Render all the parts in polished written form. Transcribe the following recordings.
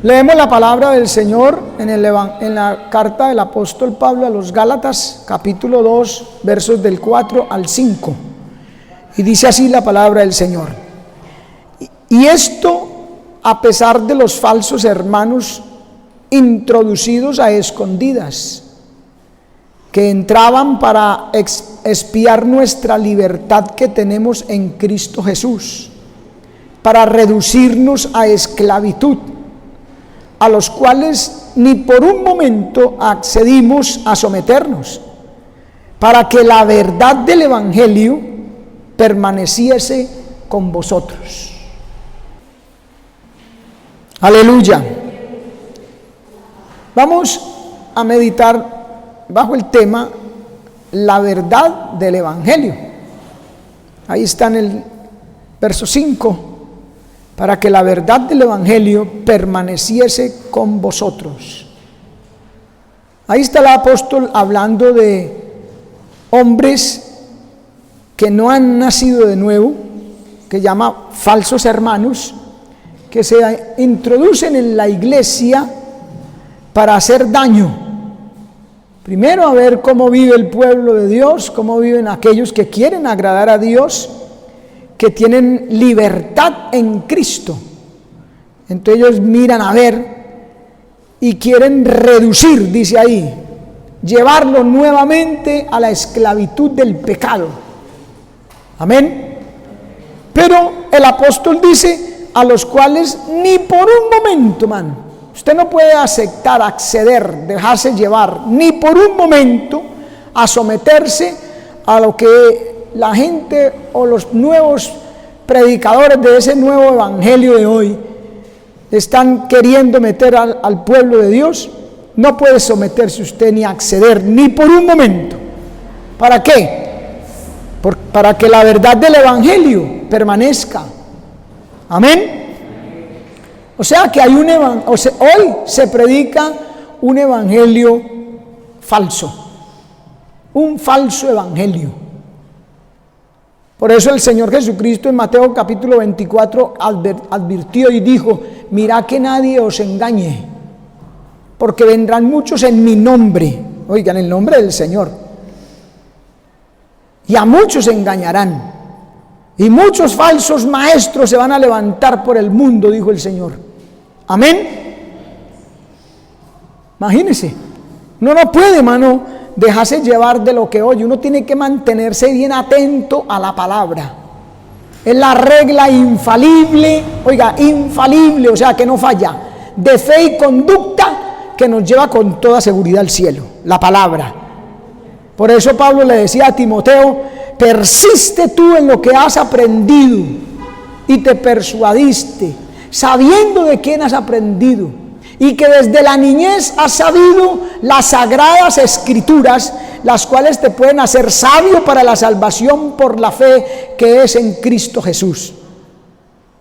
Leemos la palabra del Señor en la carta del apóstol Pablo a los Gálatas, capítulo 2, versos del 4 al 5. Y dice así la palabra del Señor. Y esto a pesar de los falsos hermanos introducidos a escondidas, que entraban para expiar nuestra libertad que tenemos en Cristo Jesús, para reducirnos a esclavitud, a los cuales ni por un momento accedimos a someternos, para que la verdad del Evangelio permaneciese con vosotros. Aleluya. Vamos a meditar bajo el tema la verdad del Evangelio. Ahí está en el verso 5. Para que la verdad del Evangelio permaneciese con vosotros. Ahí está el apóstol hablando de hombres que no han nacido de nuevo, que llama falsos hermanos, que se introducen en la iglesia para hacer daño. Primero a ver cómo vive el pueblo de Dios, cómo viven aquellos que quieren agradar a Dios, que tienen libertad en Cristo. Entonces ellos miran a ver y quieren reducir, dice ahí, llevarlo nuevamente a la esclavitud del pecado. Amén. Pero el apóstol dice, a los cuales ni por un momento, usted no puede aceptar, acceder, dejarse llevar, ni por un momento a someterse a lo que la gente o los nuevos predicadores de ese nuevo evangelio de hoy están queriendo meter al pueblo de Dios. No puede someterse usted ni acceder, ni por un momento. ¿Para qué? Para que la verdad del evangelio permanezca. Amén. O sea que hay hoy se predica un evangelio falso, un falso evangelio. Por eso el Señor Jesucristo en Mateo capítulo 24 advirtió y dijo: mirad que nadie os engañe, porque vendrán muchos en mi nombre, oigan, el nombre del Señor, y a muchos engañarán, y muchos falsos maestros se van a levantar por el mundo, dijo el Señor. Amén. Imagínense, uno no puede, hermano, dejarse llevar de lo que oye. Uno tiene que mantenerse bien atento a la palabra. Es la regla infalible, oiga, infalible, o sea que no falla, de fe y conducta que nos lleva con toda seguridad al cielo, la palabra. Por eso Pablo le decía a Timoteo: persiste tú en lo que has aprendido y te persuadiste, sabiendo de quién has aprendido, y que desde la niñez has sabido las sagradas escrituras, las cuales te pueden hacer sabio para la salvación por la fe que es en Cristo Jesús.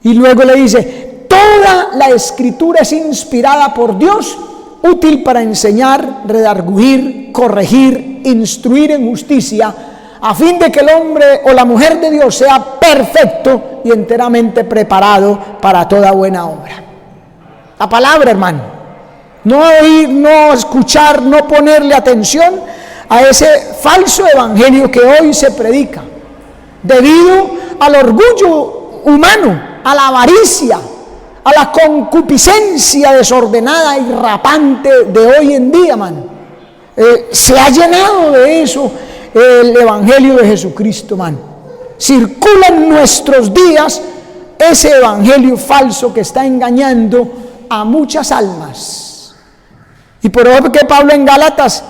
Y luego le dice: toda la escritura es inspirada por Dios, útil para enseñar, redarguir, corregir, instruir en justicia, a fin de que el hombre o la mujer de Dios sea perfecto y enteramente preparado para toda buena obra. La palabra, hermano. No oír, no escuchar, no ponerle atención a ese falso evangelio que hoy se predica, debido al orgullo humano, a la avaricia, a la concupiscencia desordenada y rapante de hoy en día, hermano. Se ha llenado de eso el evangelio de Jesucristo, hermano. Circula en nuestros días ese evangelio falso que está engañando a muchas almas. Y por eso que Pablo en Gálatas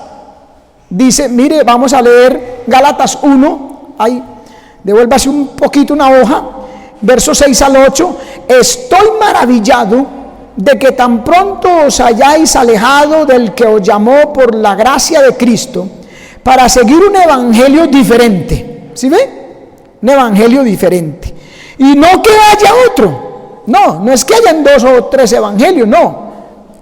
dice, mire, vamos a leer Gálatas 1, ahí, devuélvase un poquito una hoja, versos 6 al 8, estoy maravillado de que tan pronto os hayáis alejado del que os llamó por la gracia de Cristo, para seguir un evangelio diferente. ¿Sí ve? Un evangelio diferente. Y no que haya otro. No es que hayan 2 o 3 evangelios, no.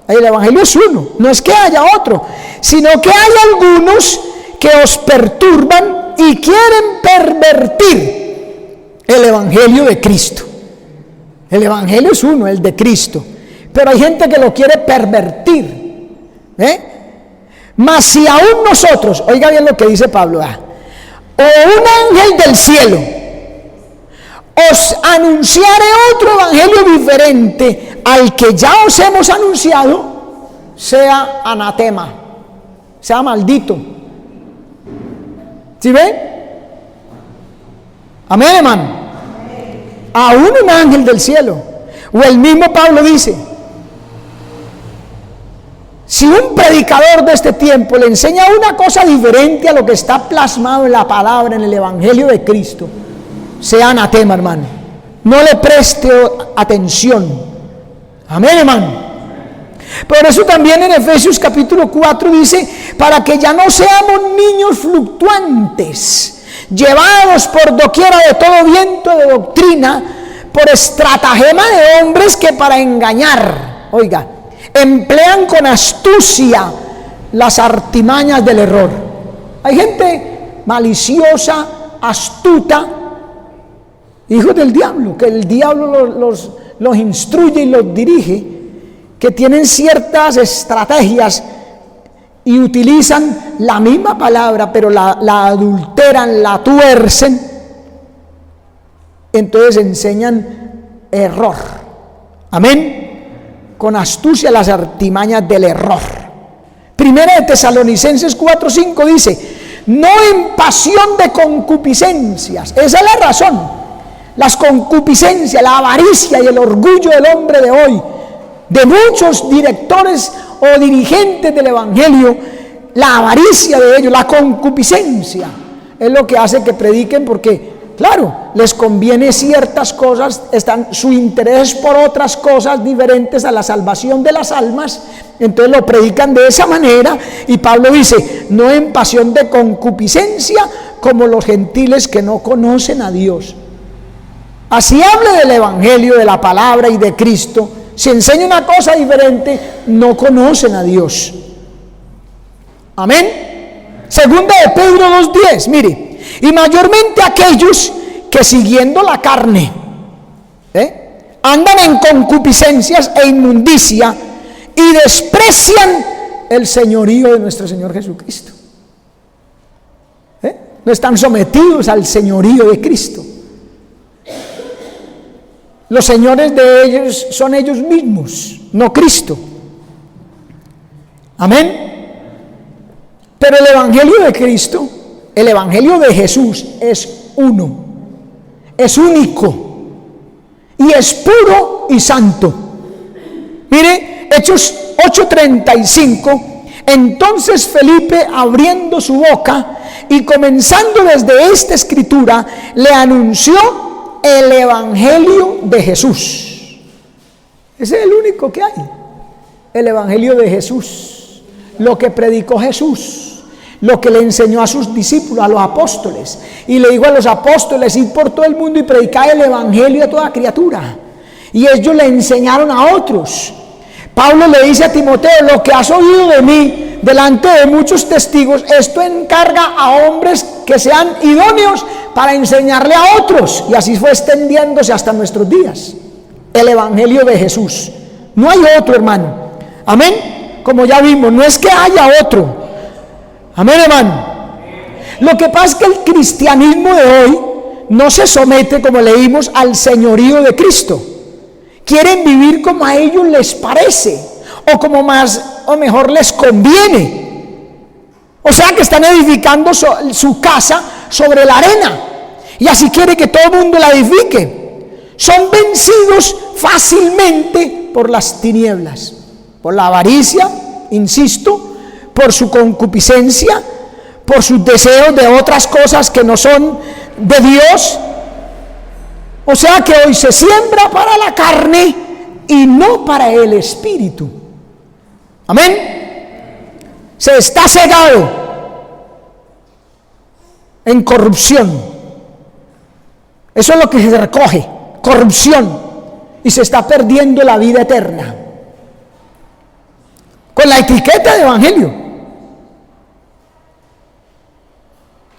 El evangelio es uno. No es que haya otro, sino que hay algunos que os perturban y quieren pervertir el evangelio de Cristo. El evangelio es uno, el de Cristo. pero hay gente que lo quiere pervertir. Mas si aún nosotros, oiga bien lo que dice Pablo, o un ángel del cielo os anunciare otro evangelio diferente al que ya os hemos anunciado, sea anatema, sea maldito. ¿Sí ven? Amén, hermano. Aún un ángel del cielo. O el mismo Pablo dice: si un predicador de este tiempo le enseña una cosa diferente a lo que está plasmado en la palabra, en el evangelio de Cristo, sea anatema, hermano. No le preste atención. Amén, hermano. Por eso también en Efesios capítulo 4 dice: para que ya no seamos niños fluctuantes, llevados por doquiera de todo viento de doctrina, por estratagema de hombres que para engañar, oiga, emplean con astucia las artimañas del error. Hay gente maliciosa, astuta, hijos del diablo, que el diablo los instruye y los dirige, que tienen ciertas estrategias y utilizan la misma palabra, pero la adulteran, la tuercen, entonces enseñan error. Amén. Con astucia las artimañas del error. Primera de Tesalonicenses 4:5 dice: no en pasión de concupiscencias. Esa es la razón. Las concupiscencias, la avaricia y el orgullo del hombre de hoy, de muchos directores o dirigentes del evangelio, la avaricia de ellos, la concupiscencia, es lo que hace que prediquen, porque claro, les conviene ciertas cosas, su interés por otras cosas diferentes a la salvación de las almas, entonces lo predican de esa manera. Y Pablo dice: no en pasión de concupiscencia, como los gentiles que no conocen a Dios. Así hable del evangelio, de la palabra y de Cristo, si enseña una cosa diferente, no conocen a Dios. Amén. Segunda de Pedro 2:10, mire: y mayormente aquellos que siguiendo la carne andan en concupiscencias e inmundicia y desprecian el señorío de nuestro Señor Jesucristo. No están sometidos al señorío de Cristo. Los señores de ellos son ellos mismos, no Cristo. Amén. Pero el evangelio de Cristo, el evangelio de Jesús, es uno, es único y es puro y santo. Mire, Hechos 8:35. Entonces Felipe, abriendo su boca y comenzando desde esta escritura, le anunció el evangelio de Jesús. Ese es el único que hay, el evangelio de Jesús, lo que predicó Jesús, lo que le enseñó a sus discípulos, a los apóstoles, y le dijo a los apóstoles: id por todo el mundo y predicad el evangelio a toda criatura. Y ellos le enseñaron a otros. Pablo le dice a Timoteo: lo que has oído de mí delante de muchos testigos, esto encarga a hombres que sean idóneos para enseñarle a otros. Y así fue extendiéndose hasta nuestros días el evangelio de Jesús. No hay otro, hermano. Amén. Como ya vimos, no es que haya otro. Amén, hermano. Lo que pasa es que el cristianismo de hoy no se somete, como leímos, al señorío de Cristo. Quieren vivir como a ellos les parece, o como más o mejor les conviene. O sea que están edificando su casa sobre la arena, y así quiere que todo el mundo la edifique. Son vencidos fácilmente por las tinieblas, por la avaricia, insisto, por su concupiscencia, por sus deseos de otras cosas que no son de Dios. O sea que hoy se siembra para la carne y no para el espíritu. Amén. Se está cegado en corrupción. Eso es lo que se recoge, corrupción, y se está perdiendo la vida eterna con la etiqueta de evangelio.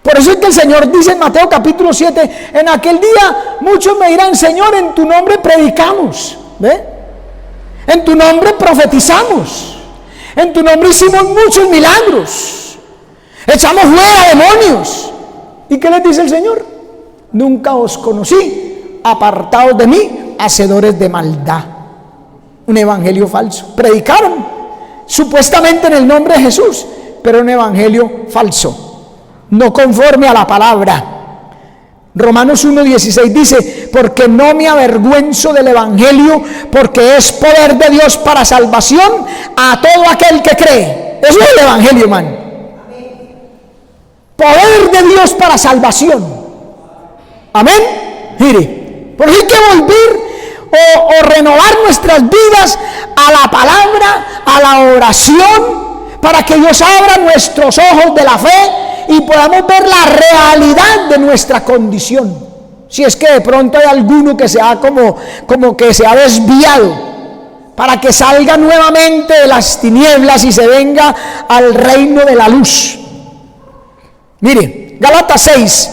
Por eso es que el Señor dice en Mateo capítulo 7: en aquel día muchos me dirán: Señor, en tu nombre predicamos. ¿Ve? En tu nombre profetizamos. En tu nombre hicimos muchos milagros. Echamos fuera demonios. ¿Y qué les dice el Señor? Nunca os conocí, apartados de mí, hacedores de maldad. Un evangelio falso. Predicaron supuestamente en el nombre de Jesús, pero un evangelio falso, no conforme a la palabra. Romanos 1:16 dice: porque no me avergüenzo del evangelio, porque es poder de Dios para salvación a todo aquel que cree. Eso es el evangelio, hermano. Poder de Dios para salvación. Amén. Mire, por eso hay que volver o renovar nuestras vidas a la palabra, a la oración, para que Dios abra nuestros ojos de la fe y podamos ver la realidad de nuestra condición. Si es que de pronto hay alguno que se ha como que se ha desviado, para que salga nuevamente de las tinieblas y se venga al reino de la luz. Mire, Gálatas 6,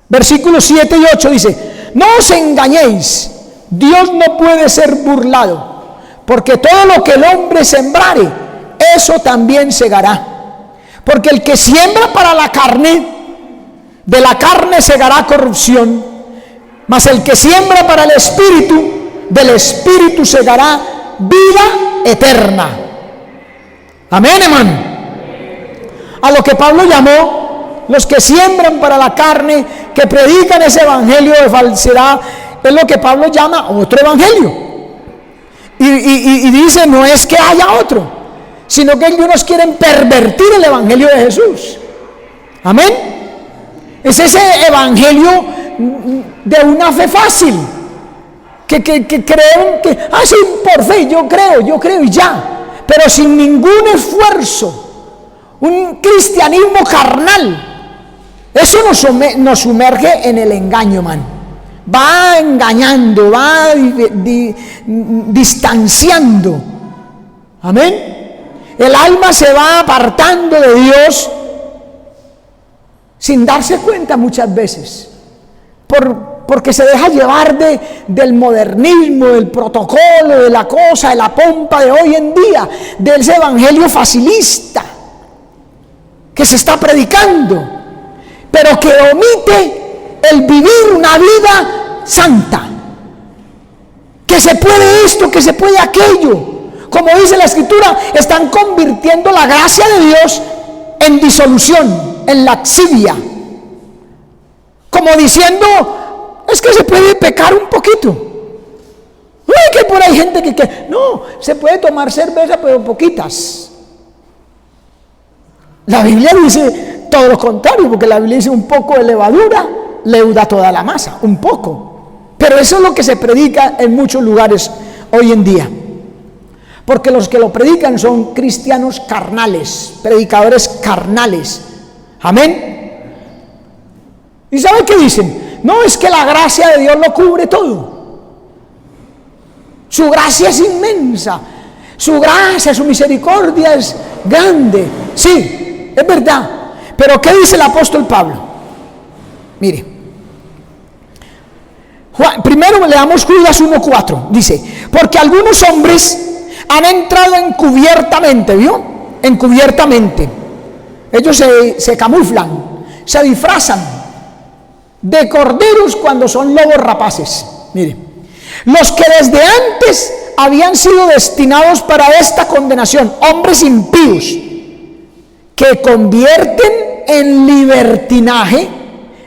versículos 7 y 8 dice: no os engañéis, Dios no puede ser burlado, porque todo lo que el hombre sembrare, eso también segará. Porque el que siembra para la carne, de la carne segará corrupción, mas el que siembra para el espíritu, del espíritu segará vida eterna. Amén, hermano. A lo que Pablo llamó los que siembran para la carne, que predican ese evangelio de falsedad, es lo que Pablo llama otro evangelio. Y dice: no es que haya otro, sino que algunos quieren pervertir el evangelio de Jesús. Amén. Es ese evangelio de una fe fácil, que creen que, sí, por fe, yo creo y ya, pero sin ningún esfuerzo. Un cristianismo carnal. Eso nos sumerge en el engaño, man. Va engañando, va distanciando. Amén. El alma se va apartando de Dios sin darse cuenta muchas veces, porque se deja llevar del modernismo, del protocolo, de la cosa, de la pompa de hoy en día, de ese evangelio facilista que se está predicando, pero que omite el vivir una vida santa, que se puede esto, que se puede aquello. Como dice la Escritura, están convirtiendo la gracia de Dios en disolución, en laxivia, como diciendo: es que se puede pecar un poquito. Ay, que por ahí hay gente que no, se puede tomar cerveza, pero poquitas. La Biblia dice todo lo contrario, porque la Biblia dice: un poco de levadura leuda toda la masa, un poco. Pero eso es lo que se predica en muchos lugares hoy en día, porque los que lo predican son cristianos carnales, predicadores carnales. Amén. ¿Y sabe qué dicen? No, es que la gracia de Dios lo cubre todo. Su gracia es inmensa, su gracia, su misericordia es grande. Sí, es verdad. Pero ¿qué dice el apóstol Pablo? Mire, primero leamos Judas 1:4. Dice: porque algunos hombres han entrado encubiertamente, ¿vio? Encubiertamente. Ellos se camuflan, se disfrazan de corderos cuando son lobos rapaces. Mire, los que desde antes habían sido destinados para esta condenación, hombres impíos, que convierten en libertinaje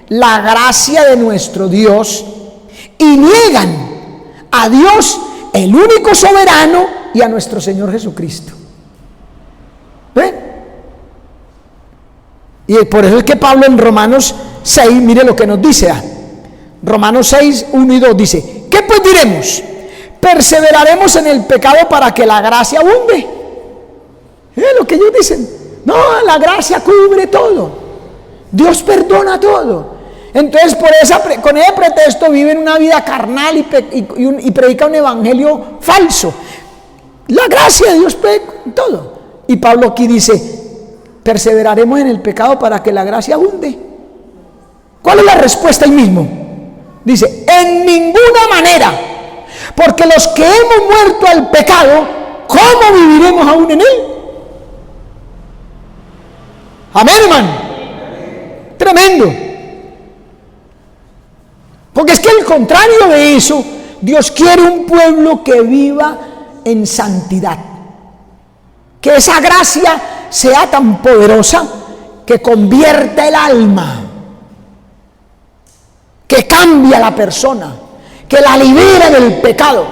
la gracia de nuestro Dios y niegan a Dios, el único soberano, y a nuestro Señor Jesucristo. ¿Ven? Y por eso es que Pablo en Romanos 6, mire lo que nos dice. Romanos 6, 1 y 2 dice: ¿qué pues diremos? ¿Perseveraremos en el pecado para que la gracia abunde? Es lo que ellos dicen. No, la gracia cubre todo. Dios perdona todo. Entonces con ese pretexto viven una vida carnal y predican un evangelio falso. La gracia de Dios puede todo. Y Pablo aquí dice: perseveraremos en el pecado para que la gracia abunde. ¿Cuál es la respuesta ahí mismo? Dice: en ninguna manera, Porque los que hemos muerto al pecado, ¿cómo viviremos aún en él? Amén, hermano. Tremendo. Porque es que al contrario de eso, Dios quiere un pueblo que viva en santidad. Que esa gracia sea tan poderosa que convierta el alma, que cambia a la persona, que la libera del pecado.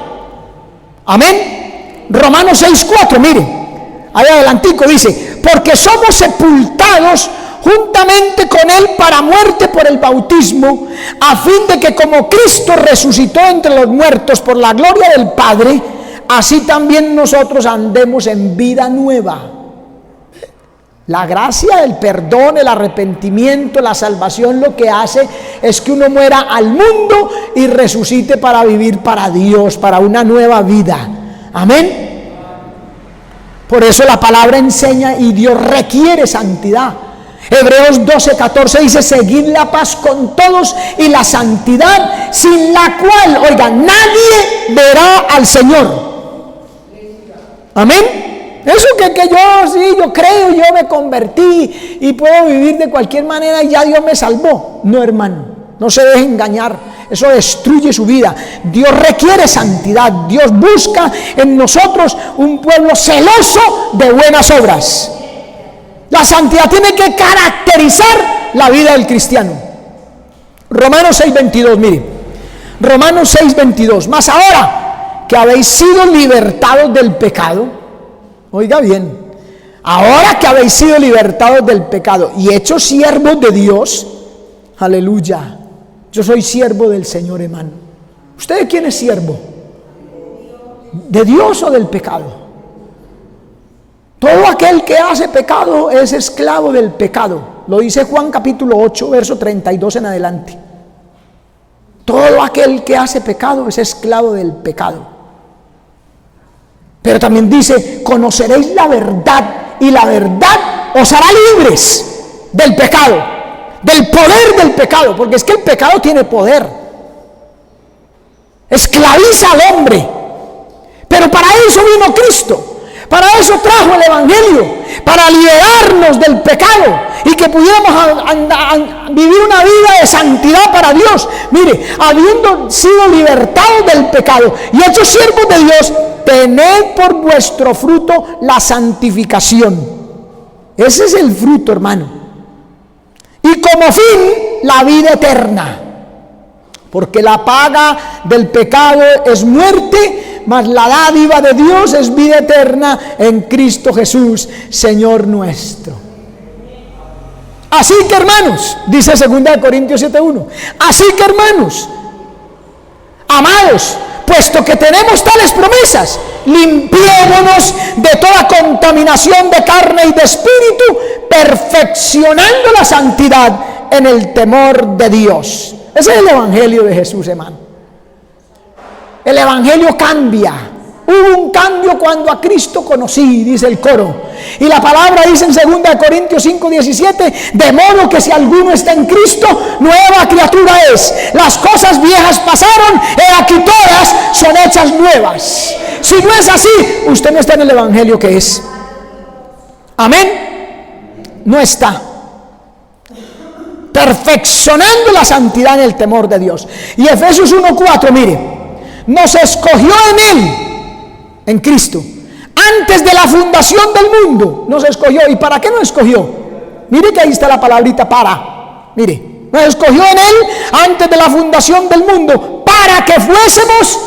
Amén. Romanos 6:4, mire, ahí adelantico dice, porque somos sepultados juntamente con él para muerte por el bautismo, a fin de que como Cristo resucitó entre los muertos por la gloria del Padre, así también nosotros andemos en vida nueva. La gracia, el perdón, el arrepentimiento, la salvación lo que hace es que uno muera al mundo y resucite para vivir para Dios, para una nueva vida. Amén. Por eso la palabra enseña y Dios requiere santidad. Hebreos 12:14 dice, seguid la paz con todos y la santidad, sin la cual, oiga, nadie verá al Señor. Amén. Eso que yo creo, yo me convertí y puedo vivir de cualquier manera y ya Dios me salvó. No, hermano, no se deje engañar, eso destruye su vida. Dios requiere santidad, Dios busca en nosotros un pueblo celoso de buenas obras. La santidad tiene que caracterizar la vida del cristiano. Romanos 6:22, mire, Romanos 6:22, mas ahora que habéis sido libertados del pecado, oiga bien, ahora que habéis sido libertados del pecado y hechos siervos de Dios, aleluya, yo soy siervo del Señor, hermano. ¿Usted de quién es siervo? ¿De Dios o del pecado? Todo aquel que hace pecado es esclavo del pecado. Lo dice Juan capítulo 8, verso 32 en adelante. Todo aquel que hace pecado es esclavo del pecado. Pero también dice, conoceréis la verdad y la verdad os hará libres del pecado, del poder del pecado, porque es que el pecado tiene poder. Esclaviza al hombre. Pero para eso vino Cristo. Para eso trajo el Evangelio, para liberarnos del pecado y que pudiéramos vivir una vida de santidad para Dios. Mire, habiendo sido libertados del pecado y hechos siervos de Dios, tened por vuestro fruto la santificación. Ese es el fruto, hermano. Y como fin, la vida eterna. Porque la paga del pecado es muerte, mas la dádiva de Dios es vida eterna en Cristo Jesús, Señor nuestro. Así que, hermanos, dice 2 Corintios 7:1, así que, hermanos, amados, puesto que tenemos tales promesas, limpiémonos de toda contaminación de carne y de espíritu, perfeccionando la santidad en el temor de Dios. Ese es el Evangelio de Jesús, hermano. El Evangelio cambia. Hubo un cambio cuando a Cristo conocí, dice el coro. Y la palabra dice en 2 Corintios 5:17, de modo que si alguno está en Cristo, nueva criatura es. Las cosas viejas pasaron, he aquí todas son hechas nuevas. Si no es así, usted no está en el Evangelio que es. Amén. No está. Perfeccionando la santidad en el temor de Dios. Y Efesios 1:4, mire, nos escogió en Él, en Cristo, antes de la fundación del mundo. Nos escogió. ¿Y para qué nos escogió? Mire que ahí está la palabrita para. Mire, nos escogió en Él antes de la fundación del mundo, para que fuésemos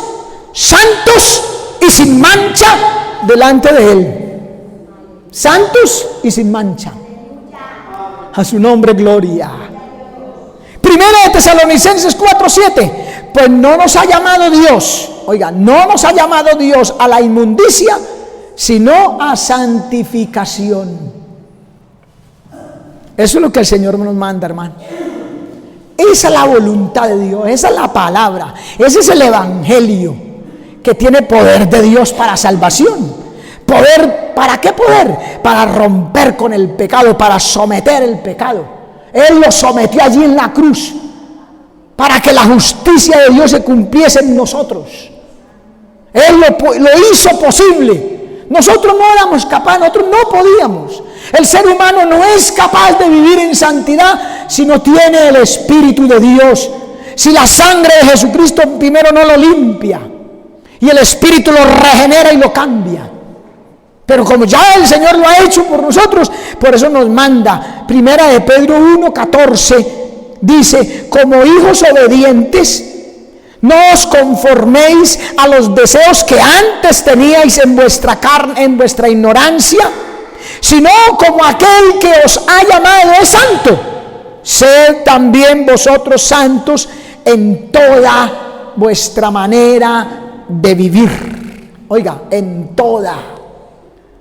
santos y sin mancha delante de Él. Santos y sin mancha. A su nombre gloria. Primera de Tesalonicenses 4:7. Pues no nos ha llamado Dios, oiga, no nos ha llamado Dios a la inmundicia, sino a santificación. Eso es lo que el Señor nos manda, hermano. Esa es la voluntad de Dios, esa es la palabra, ese es el Evangelio que tiene poder de Dios para salvación. Poder, ¿para qué poder? Para romper con el pecado, para someter el pecado. Él lo sometió allí en la cruz, para que la justicia de Dios se cumpliese en nosotros. Él lo hizo posible. Nosotros no éramos capaces, nosotros no podíamos. El ser humano no es capaz de vivir en santidad si no tiene el Espíritu de Dios. Si la sangre de Jesucristo primero no lo limpia y el Espíritu lo regenera y lo cambia. Pero como ya el Señor lo ha hecho por nosotros, por eso nos manda. Primera de Pedro 1:14 dice: como hijos obedientes, no os conforméis a los deseos que antes teníais en vuestra carne, en vuestra ignorancia, sino como aquel que os ha llamado es santo, sed también vosotros santos en toda vuestra manera de vivir. Oiga, en toda.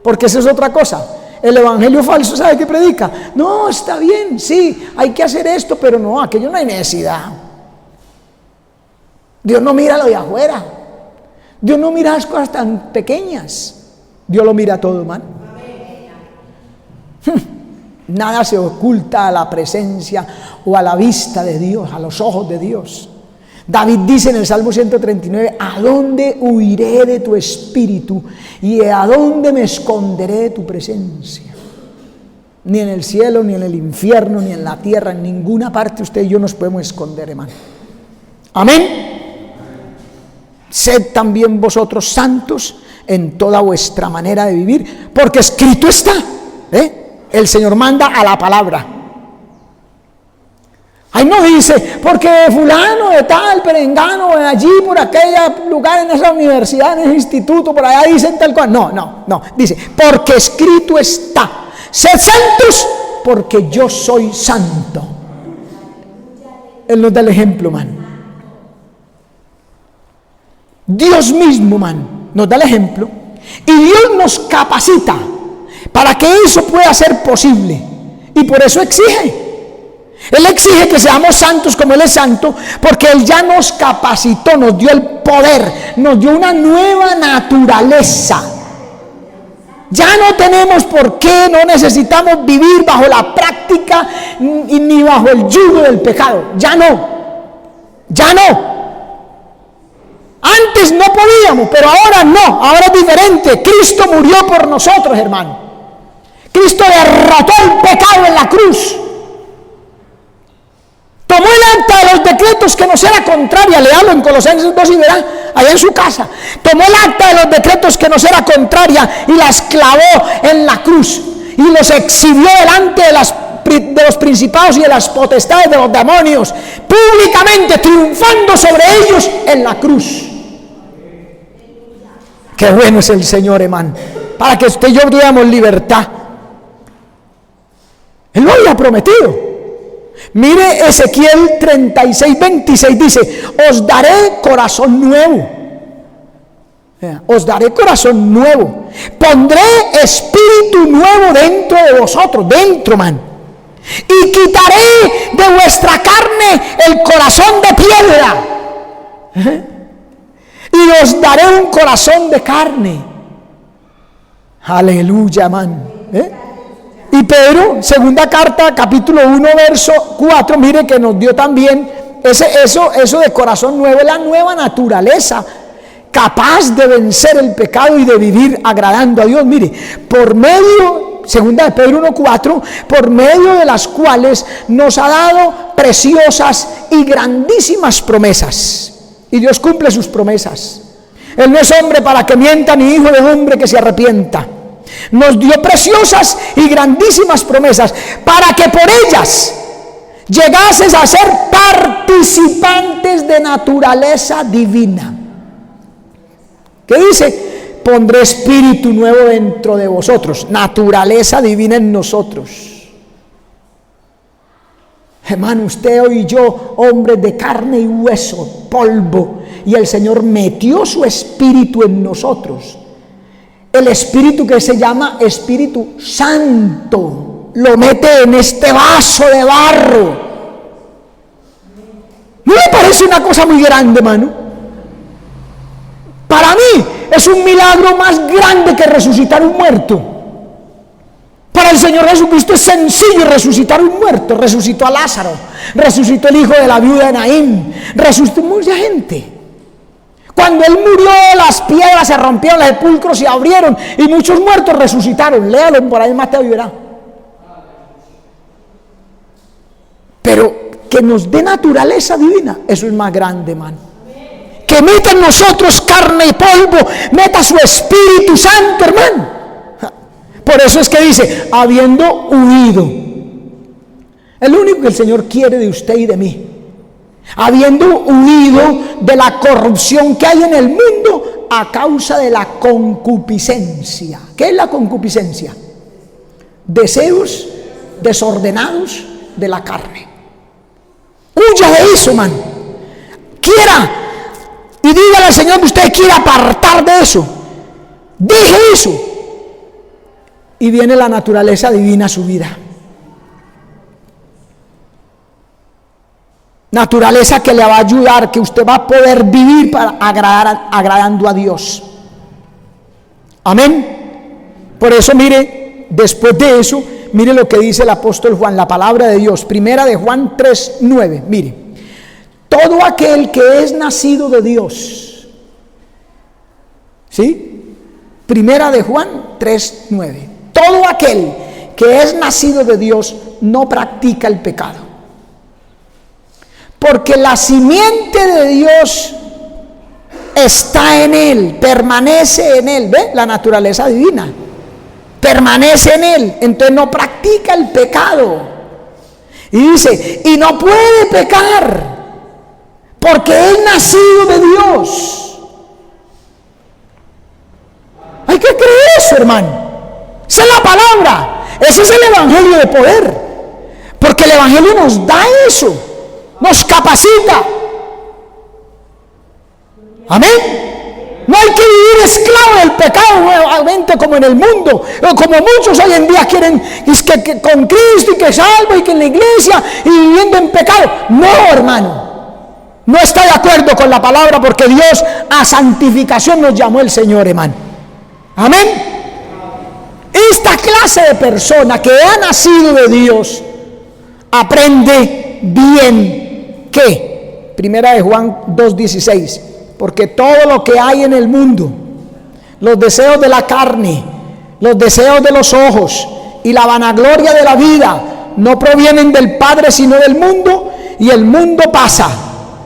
Porque eso es otra cosa. El evangelio falso, ¿sabe qué predica? No, está bien, sí, hay que hacer esto, pero no, aquello no hay necesidad. Dios no mira lo de afuera. Dios no mira las cosas tan pequeñas. Dios lo mira todo, hermano. Nada se oculta a la presencia o a la vista de Dios, a los ojos de Dios. David dice en el Salmo 139: ¿a dónde huiré de tu espíritu? ¿Y a dónde me esconderé de tu presencia? Ni en el cielo, ni en el infierno, ni en la tierra, en ninguna parte usted y yo nos podemos esconder, hermano. Amén. Sed también vosotros santos en toda vuestra manera de vivir, porque escrito está. El Señor manda a la palabra. Ahí no dice, porque fulano de tal, perengano, allí, por aquel lugar, en esa universidad, en ese instituto, por allá dicen tal cual. No. Dice, porque escrito está: sed santos, porque yo soy santo. Él nos da el ejemplo, man. Dios mismo, man, nos da el ejemplo. Y Dios nos capacita para que eso pueda ser posible. Y por eso exige. Él exige que seamos santos como Él es santo, porque Él ya nos capacitó, nos dio el poder, nos dio una nueva naturaleza. Ya no tenemos por qué, no necesitamos vivir bajo la práctica ni bajo el yugo del pecado. Ya no. Antes no podíamos, pero ahora no, ahora es diferente. Cristo murió por nosotros, hermano. Cristo derrotó el pecado en la cruz. Tomó el acta de los decretos que nos era contraria, léalo en Colosenses 2 y verá, allá en su casa. Tomó el acta de los decretos que nos era contraria y las clavó en la cruz y los exhibió delante de los principados y de las potestades de los demonios, públicamente triunfando sobre ellos en la cruz. Qué bueno es el Señor, hermano, para que usted y yo tuviéramos libertad. Él lo había prometido. Mire Ezequiel 36:26 dice: os daré corazón nuevo. Os daré corazón nuevo. Pondré espíritu nuevo dentro de vosotros, dentro, man. Y quitaré de vuestra carne el corazón de piedra. Y os daré un corazón de carne. Aleluya, man. Y Pedro, segunda carta, capítulo 1, verso 4, mire que nos dio también eso de corazón nuevo, la nueva naturaleza, capaz de vencer el pecado y de vivir agradando a Dios. Mire, por medio, segunda de Pedro 1:4, por medio de las cuales nos ha dado preciosas y grandísimas promesas. Y Dios cumple sus promesas. Él no es hombre para que mienta, ni hijo de hombre que se arrepienta. Nos dio preciosas y grandísimas promesas para que por ellas llegases a ser participantes de naturaleza divina. ¿Qué dice? Pondré espíritu nuevo dentro de vosotros, naturaleza divina en nosotros. Hermano, usted y yo, hombres de carne y hueso, polvo, y el Señor metió su espíritu en nosotros. El espíritu que se llama Espíritu Santo, lo mete en este vaso de barro. ¿No le parece una cosa muy grande, hermano? Para mí es un milagro más grande que resucitar un muerto. Para el Señor Jesucristo es sencillo resucitar un muerto. Resucitó a Lázaro, resucitó el hijo de la viuda de Naín, resucitó mucha gente. Cuando Él murió, las piedras se rompieron, los sepulcros se abrieron y muchos muertos resucitaron. Léalo por ahí en Mateo y verá. Pero que nos dé naturaleza divina, eso es más grande, hermano. Que meta en nosotros carne y polvo, meta su Espíritu Santo, hermano. Por eso es que dice, habiendo huido. Es lo único que el Señor quiere de usted y de mí. Habiendo huido de la corrupción que hay en el mundo a causa de la concupiscencia. ¿Qué es la concupiscencia? Deseos desordenados de la carne. Huya de eso, man. Quiera y dígale al Señor que usted quiere apartar de eso. Deje eso. Y viene la naturaleza divina a su vida. Naturaleza que le va a ayudar, que usted va a poder vivir para agradando a Dios. Amén. Por eso mire, después de eso, mire lo que dice el apóstol Juan, la palabra de Dios. Primera de Juan 3:9. Mire, todo aquel que es nacido de Dios. ¿Sí? Primera de Juan 3:9. Todo aquel que es nacido de Dios no practica el pecado. Porque la simiente de Dios está en él, permanece en él. ¿Ve? La naturaleza divina permanece en él, entonces no practica el pecado. Y dice, y no puede pecar, porque es nacido de Dios. Hay que creer eso, hermano. Esa es la palabra, ese es el evangelio de poder, porque el evangelio nos da eso, nos capacita. Amén. No hay que vivir esclavo del pecado nuevamente como en el mundo, como muchos hoy en día quieren, es que con Cristo y que salvo y que en la iglesia y viviendo en pecado. No, hermano, no está de acuerdo con la palabra, porque Dios a santificación nos llamó el Señor, hermano. Amén. Esta clase de persona que ha nacido de Dios aprende bien ¿qué? Primera de Juan 2:16. Porque todo lo que hay en el mundo, los deseos de la carne, los deseos de los ojos y la vanagloria de la vida, no provienen del Padre sino del mundo, y el mundo pasa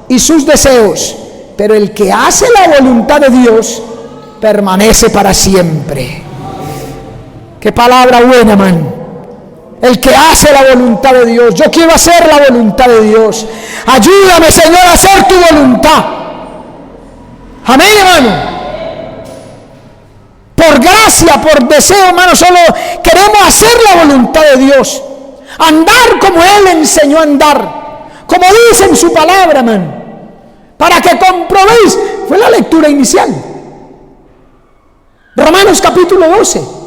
y sus deseos, pero el que hace la voluntad de Dios permanece para siempre. Qué palabra buena, man. El que hace la voluntad de Dios. Yo quiero hacer la voluntad de Dios. Ayúdame, Señor, a hacer tu voluntad. Amén, hermano. Por gracia, por deseo, hermano, solo queremos hacer la voluntad de Dios. Andar como Él enseñó a andar, como dice en su palabra, hermano. Para que comprobéis, fue la lectura inicial. Romanos capítulo 12.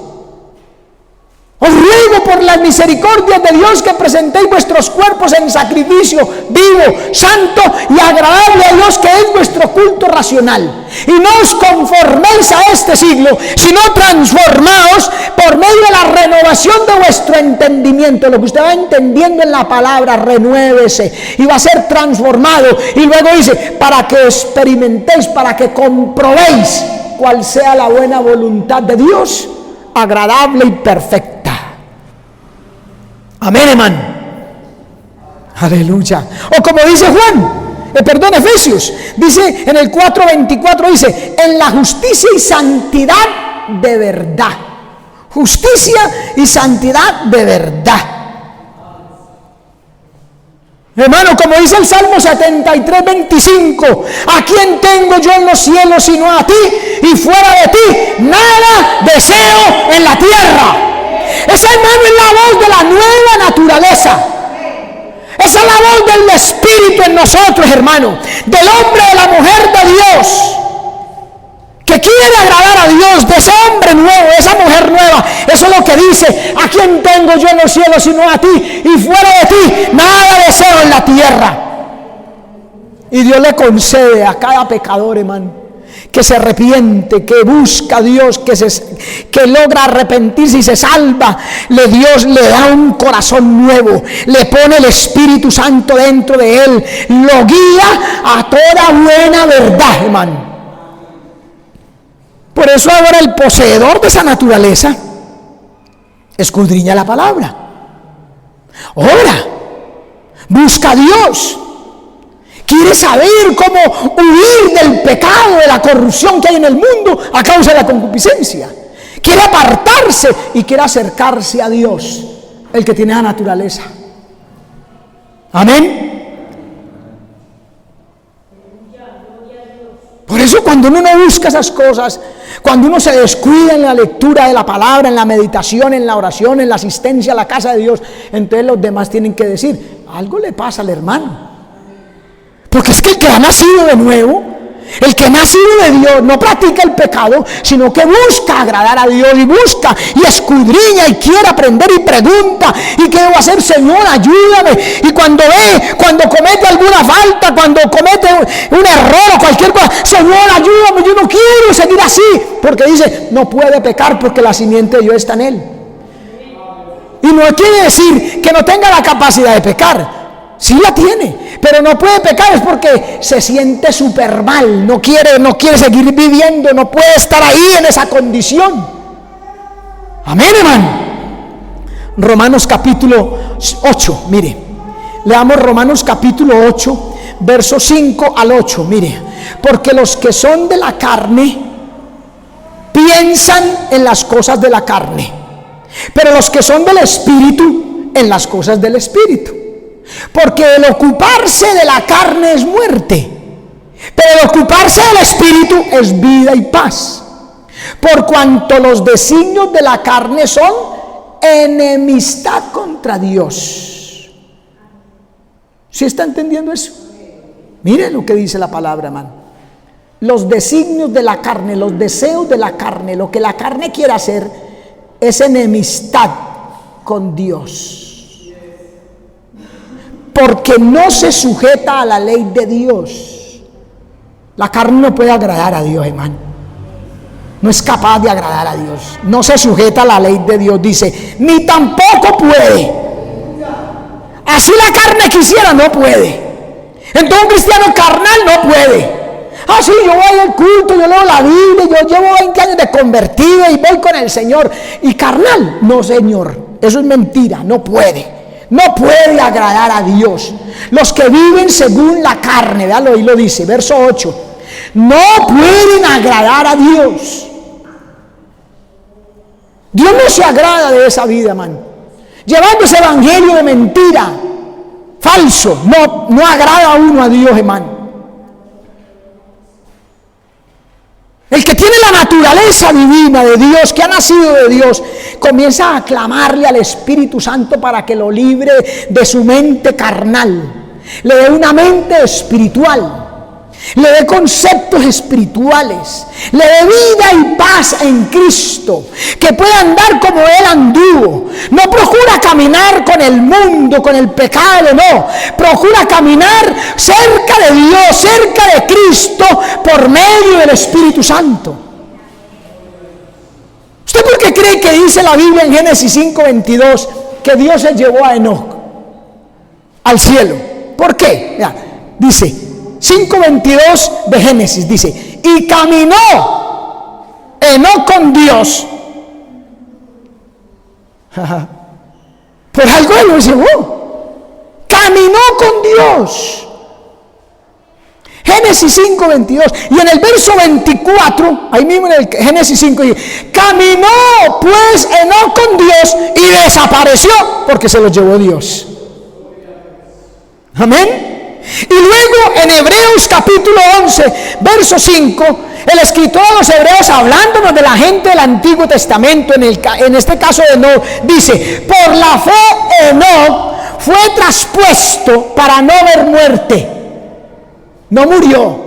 Os ruego por las misericordias de Dios que presentéis vuestros cuerpos en sacrificio vivo, santo y agradable a Dios, que es vuestro culto racional. Y no os conforméis a este siglo, sino transformaos por medio de la renovación de vuestro entendimiento. Lo que usted va entendiendo en la palabra, renuévese y va a ser transformado. Y luego dice, para que experimentéis, para que comprobéis cuál sea la buena voluntad de Dios, agradable y perfecta. Amén, hermano. Aleluya. O como dice Efesios, dice en el 4:24, dice, en la justicia y santidad de verdad. Justicia y santidad de verdad. Hermano, como dice el Salmo 73:25, ¿a quién tengo yo en los cielos sino a ti? Y fuera de ti nada deseo en la tierra. Esa, hermano, es la voz de la nueva naturaleza. Esa es la voz del Espíritu en nosotros, hermano, del hombre, de la mujer de Dios, que quiere agradar a Dios, de ese hombre nuevo, de esa mujer nueva. Eso es lo que dice, ¿a quién tengo yo en los cielos sino a ti? Y fuera de ti nada deseo en la tierra. Y Dios le concede a cada pecador, hermano, que se arrepiente, que busca a Dios, que logra arrepentirse y se salva. Dios le da un corazón nuevo, le pone el Espíritu Santo dentro de él, lo guía a toda buena verdad, hermano. Por eso ahora el poseedor de esa naturaleza escudriña la palabra, ora, busca a Dios, quiere saber cómo huir del pecado, de la corrupción que hay en el mundo a causa de la concupiscencia. Quiere apartarse y quiere acercarse a Dios, el que tiene la naturaleza. Amén. Por eso cuando uno no busca esas cosas, cuando uno se descuida en la lectura de la palabra, en la meditación, en la oración, en la asistencia a la casa de Dios, entonces los demás tienen que decir, algo le pasa al hermano. Porque es que el que ha nacido de nuevo, el que ha nacido de Dios, no practica el pecado, sino que busca agradar a Dios y busca y escudriña y quiere aprender y pregunta, ¿y qué debo hacer, Señor? Ayúdame. Y cuando comete alguna falta, cuando comete un error o cualquier cosa, Señor, ayúdame, yo no quiero seguir así, porque dice, no puede pecar porque la simiente de Dios está en él. Y no quiere decir que no tenga la capacidad de pecar. Sí la tiene, pero no puede pecar es porque se siente súper mal, no quiere seguir viviendo, no puede estar ahí en esa condición. Amén, hermano. Romanos capítulo 8, mire, leamos Romanos capítulo 8, versos 5 al 8, mire, porque los que son de la carne piensan en las cosas de la carne, pero los que son del Espíritu en las cosas del Espíritu. Porque el ocuparse de la carne es muerte, pero el ocuparse del Espíritu es vida y paz. Por cuanto los designios de la carne son enemistad contra Dios. ¿Sí está entendiendo eso? Mire lo que dice la palabra, hermano. Los designios de la carne, los deseos de la carne, lo que la carne quiere hacer es enemistad con Dios. Porque no se sujeta a la ley de Dios. La carne no puede agradar a Dios, hermano. No es capaz de agradar a Dios. No se sujeta a la ley de Dios, dice, ni tampoco puede. Así la carne quisiera, no puede. Entonces un cristiano carnal no puede. Sí, yo voy al culto, yo leo la Biblia, yo llevo 20 años de convertido y voy con el Señor. Y carnal, no, Señor, eso es mentira, no puede. No puede agradar a Dios. Los que viven según la carne, véalo, ahí lo dice, verso 8, no pueden agradar a Dios. Dios no se agrada de esa vida, hermano. Llevando ese evangelio de mentira, falso, no agrada a uno a Dios, hermano. El que tiene la naturaleza divina de Dios, que ha nacido de Dios, comienza a clamarle al Espíritu Santo para que lo libre de su mente carnal, le dé una mente espiritual, le dé conceptos espirituales, le dé vida y paz en Cristo, que pueda andar como Él anduvo. No procura caminar con el mundo, con el pecado, no. Procura caminar cerca de Dios, cerca de Cristo, por medio del Espíritu Santo. ¿Usted por qué cree que dice la Biblia en Génesis 5:22 que Dios se llevó a Enoc al cielo? ¿Por qué? Mira, dice 5:22 de Génesis, dice, y caminó Enoc con Dios. Por algo Él lo llevó. Caminó con Dios. Génesis 5:22. Y en el verso 24, ahí mismo en el Génesis 5, dice, caminó pues Enoc con Dios y desapareció porque se lo llevó Dios. Amén. Y luego en Hebreos capítulo 11, verso 5, el escritor de los Hebreos, hablándonos de la gente del Antiguo Testamento, en este caso de Enoc, dice, por la fe Enoc fue traspuesto para no ver muerte. No murió.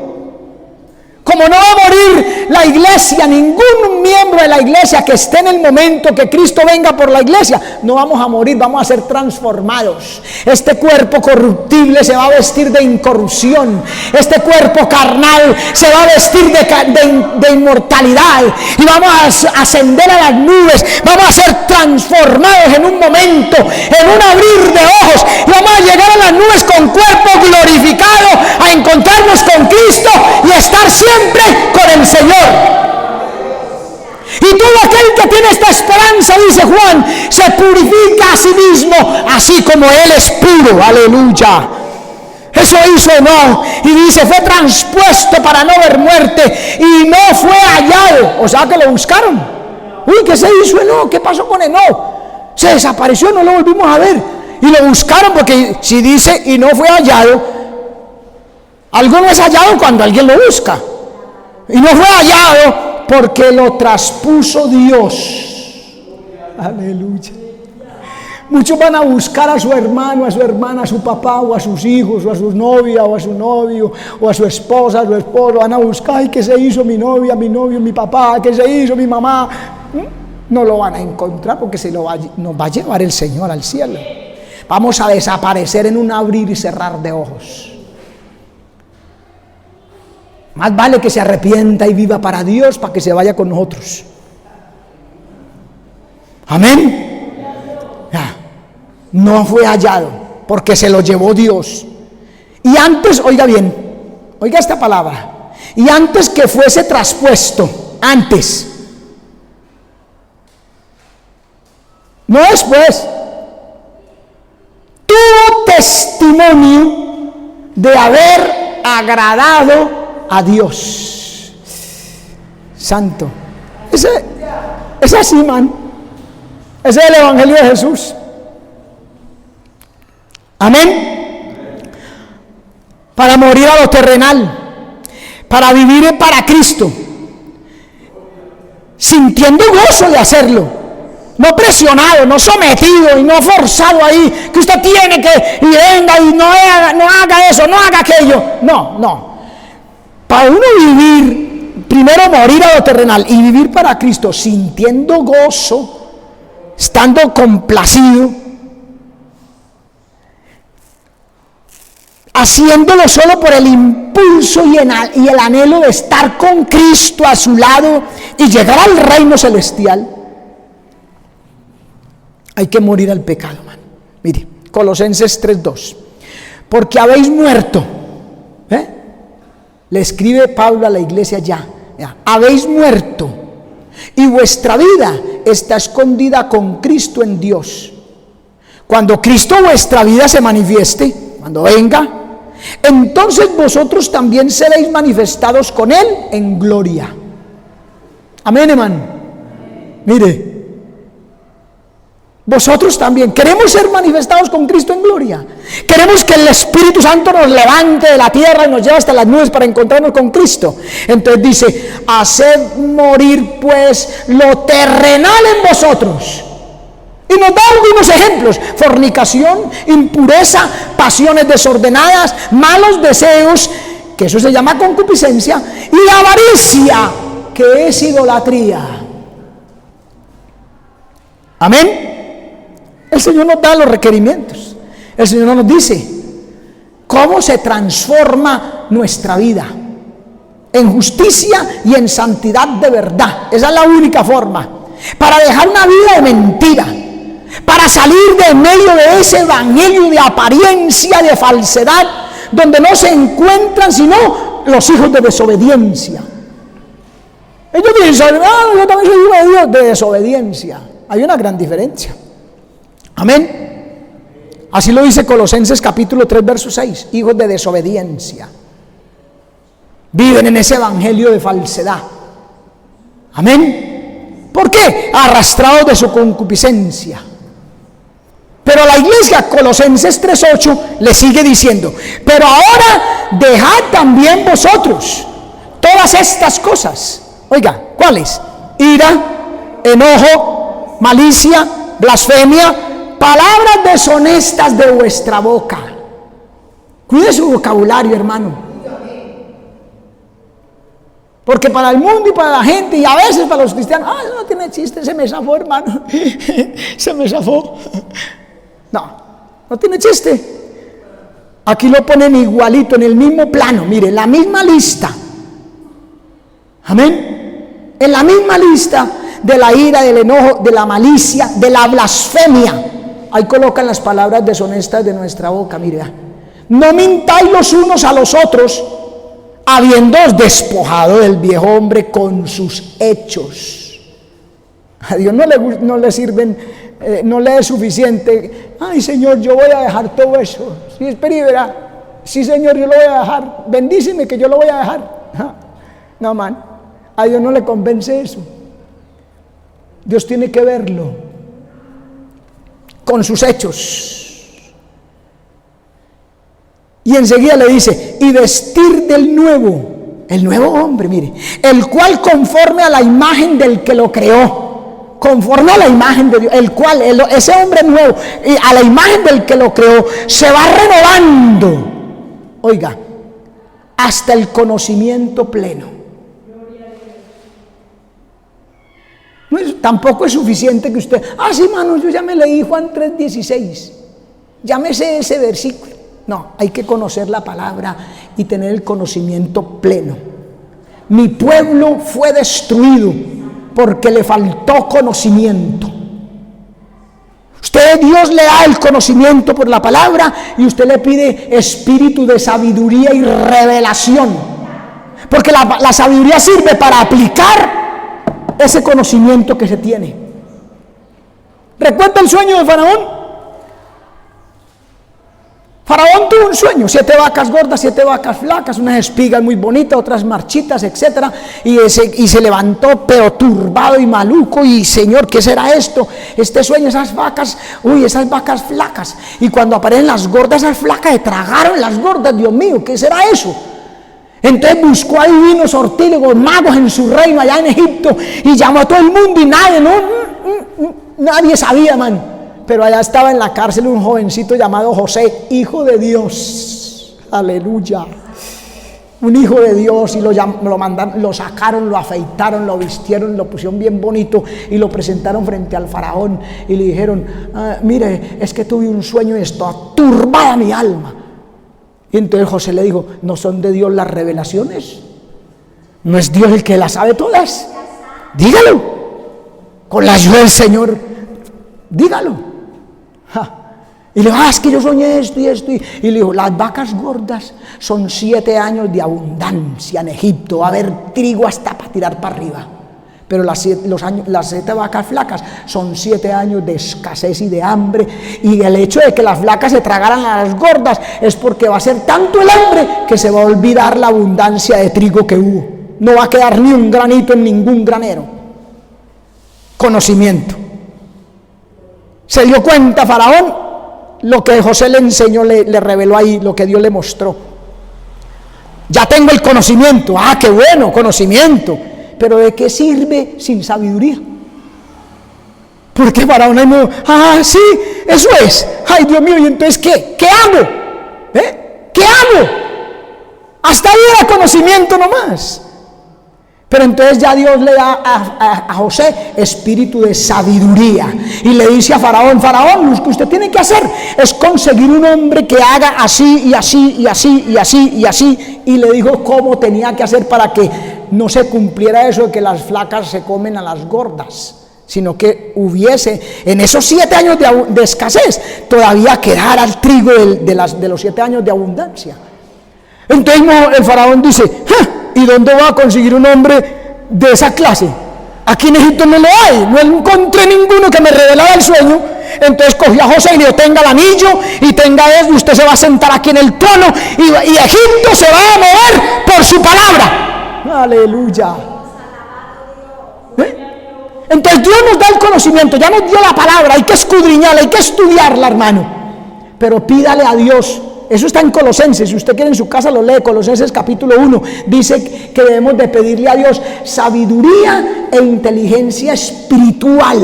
Como no va a morir la iglesia, ningún miembro de la iglesia que esté en el momento que Cristo venga por la iglesia, no vamos a morir, vamos a ser transformados. Este cuerpo corruptible se va a vestir de incorrupción. Este cuerpo carnal se va a vestir de inmortalidad. Y vamos a ascender a las nubes. Vamos a ser transformados en un momento, en un abrir de ojos. Y vamos a llegar a las nubes con cuerpo glorificado, a encontrarnos con Cristo y estar siempre con el Señor. Y todo aquel que tiene esta esperanza, dice Juan, se purifica a sí mismo, así como Él es puro. Aleluya. Eso hizo Enoc, y dice, fue transpuesto para no ver muerte, y no fue hallado. O sea que lo buscaron. Uy, ¿qué se hizo Enoc? ¿Qué pasó con Enoc? Se desapareció, no lo volvimos a ver. Y lo buscaron, porque si dice, y no fue hallado, algo no es hallado cuando alguien lo busca. Y no fue hallado porque lo traspuso Dios. Aleluya. Muchos van a buscar a su hermano, a su hermana, a su papá, o a sus hijos, o a su novia, o a su novio, o a su esposa, a su esposo. Van a buscar, ay, ¿qué se hizo mi novia, mi novio, mi papá? ¿Qué se hizo mi mamá? No lo van a encontrar, porque nos va a llevar el Señor al cielo. Vamos a desaparecer en un abrir y cerrar de ojos. Más vale que se arrepienta y viva para Dios, para que se vaya con nosotros. Amén. No fue hallado porque se lo llevó Dios. Y antes, oiga bien, oiga esta palabra, y antes que fuese traspuesto, antes, no después, tuvo testimonio de haber agradado a Dios. Santo. Es así, man. Ese es el Evangelio de Jesús. Amén. Para morir a lo terrenal, para vivir para Cristo, sintiendo gozo de hacerlo, no presionado, no sometido y no forzado ahí, que usted tiene que, y venga y no haga eso, no haga aquello. No. Para uno vivir, primero morir a lo terrenal y vivir para Cristo, sintiendo gozo, estando complacido, haciéndolo solo por el impulso y el anhelo de estar con Cristo a su lado y llegar al reino celestial. Hay que morir al pecado, man. Mire, Colosenses 3:2. Porque habéis muerto. Le escribe Pablo a la iglesia ya. Habéis muerto y vuestra vida está escondida con Cristo en Dios. Cuando Cristo vuestra vida se manifieste, cuando venga, entonces vosotros también seréis manifestados con Él en gloria. Amén, hermano. Mire, vosotros también queremos ser manifestados con Cristo en gloria. Queremos que el Espíritu Santo nos levante de la tierra y nos lleve hasta las nubes para encontrarnos con Cristo. Entonces dice, haced morir pues lo terrenal en vosotros. Y nos da algunos ejemplos: fornicación, impureza, pasiones desordenadas, malos deseos, que eso se llama concupiscencia, y avaricia, que es idolatría. Amén. El Señor nos da los requerimientos. El Señor nos dice cómo se transforma nuestra vida en justicia y en santidad de verdad. Esa es la única forma para dejar una vida de mentira, para salir de medio de ese evangelio de apariencia, de falsedad, donde no se encuentran sino los hijos de desobediencia. Ellos piensan, yo también soy hijo de Dios, de desobediencia. Hay una gran diferencia. Amén. Así lo dice Colosenses capítulo 3 verso 6. Hijos de desobediencia. Viven en ese evangelio de falsedad. Amén. ¿Por qué? Arrastrados de su concupiscencia. Pero la iglesia, Colosenses 3:8, le sigue diciendo, pero ahora dejad también vosotros todas estas cosas. Oiga, ¿cuáles? Ira, enojo, malicia, blasfemia, palabras deshonestas de vuestra boca. Cuide su vocabulario, hermano. Porque para el mundo y para la gente, y a veces para los cristianos, eso no tiene chiste, se me zafó, hermano. Se me zafó. No tiene chiste. Aquí lo ponen igualito, en el mismo plano. Mire, la misma lista. Amén. En la misma lista de la ira, del enojo, de la malicia, de la blasfemia. Ahí colocan las palabras deshonestas de nuestra boca. Mire, no mintáis los unos a los otros, habiéndoos despojado del viejo hombre con sus hechos. A Dios no le sirven, no le es suficiente. Ay, Señor, yo voy a dejar todo eso. Sí, espera y verá. Sí, Señor, yo lo voy a dejar. Bendíceme que yo lo voy a dejar. No, man. A Dios no le convence eso. Dios tiene que verlo con sus hechos. Y enseguida le dice, y vestir del nuevo, el nuevo hombre, mire, el cual conforme a la imagen del que lo creó, conforme a la imagen de Dios, el cual, ese hombre nuevo, y a la imagen del que lo creó, se va renovando, oiga, hasta el conocimiento pleno. Tampoco es suficiente que usted, sí, mano, yo ya me leí Juan 3:16, ya me sé ese versículo. No, hay que conocer la palabra y tener el conocimiento pleno. Mi pueblo fue destruido porque le faltó conocimiento. Dios le da el conocimiento por la palabra y usted le pide espíritu de sabiduría y revelación. Porque la sabiduría sirve para aplicar ese conocimiento que se tiene. ¿Recuerda el sueño de Faraón? Faraón tuvo un sueño, 7 vacas gordas, 7 vacas flacas, unas espigas muy bonitas, otras marchitas, etcétera, y se levantó pero turbado y maluco, y Señor, ¿qué será esto? Este sueño, esas vacas flacas, y cuando aparecen las gordas, esas flacas se tragaron las gordas, Dios mío, ¿qué será eso? Entonces buscó a divinos sortílegos, magos en su reino allá en Egipto, y llamó a todo el mundo y nadie sabía, man. Pero allá estaba en la cárcel un jovencito llamado José, hijo de Dios, aleluya, un hijo de Dios, y lo sacaron, lo afeitaron, lo vistieron, lo pusieron bien bonito y lo presentaron frente al faraón y le dijeron, mire, es que tuve un sueño y está turbada mi alma. Y entonces José le dijo, ¿no son de Dios las revelaciones? ¿No es Dios el que las sabe todas? Dígalo, con la ayuda del Señor, dígalo. Y le dijo, es que yo soñé esto y esto, y le dijo, las vacas gordas son 7 años de abundancia en Egipto, va a haber trigo hasta para tirar para arriba, pero las 7 vacas flacas son 7 años de escasez y de hambre, y el hecho de que las flacas se tragaran a las gordas es porque va a ser tanto el hambre que se va a olvidar la abundancia de trigo que hubo, no va a quedar ni un granito en ningún granero. Conocimiento. Se dio cuenta Faraón, lo que José le enseñó, le reveló ahí, lo que Dios le mostró. Ya tengo el conocimiento, qué bueno, conocimiento, pero ¿de qué sirve sin sabiduría? Porque Faraón no, sí, eso es, ay Dios mío, y entonces ¿qué hago? ¿Qué hago? Hasta ahí era conocimiento nomás. Pero entonces ya Dios le da a José espíritu de sabiduría y le dice a Faraón, lo que usted tiene que hacer es conseguir un hombre que haga así y así y así y así y así, y le dijo cómo tenía que hacer para que no se cumpliera eso de que las flacas se comen a las gordas, sino que hubiese en esos 7 años de escasez todavía quedara el trigo de los 7 años de abundancia. Entonces el Faraón dice, ¿y dónde voy a conseguir un hombre de esa clase? Aquí en Egipto no lo hay, no encontré ninguno que me revelara el sueño. Entonces cogió a José y le dijo, tenga el anillo y tenga eso, y usted se va a sentar aquí en el trono, y Egipto se va a mover por su palabra. Aleluya. Entonces Dios nos da el conocimiento, ya nos dio la palabra, hay que escudriñarla, hay que estudiarla, hermano. Pero pídale a Dios. Eso está en Colosenses, si usted quiere en su casa lo lee, Colosenses capítulo 1, dice que debemos de pedirle a Dios sabiduría e inteligencia espiritual.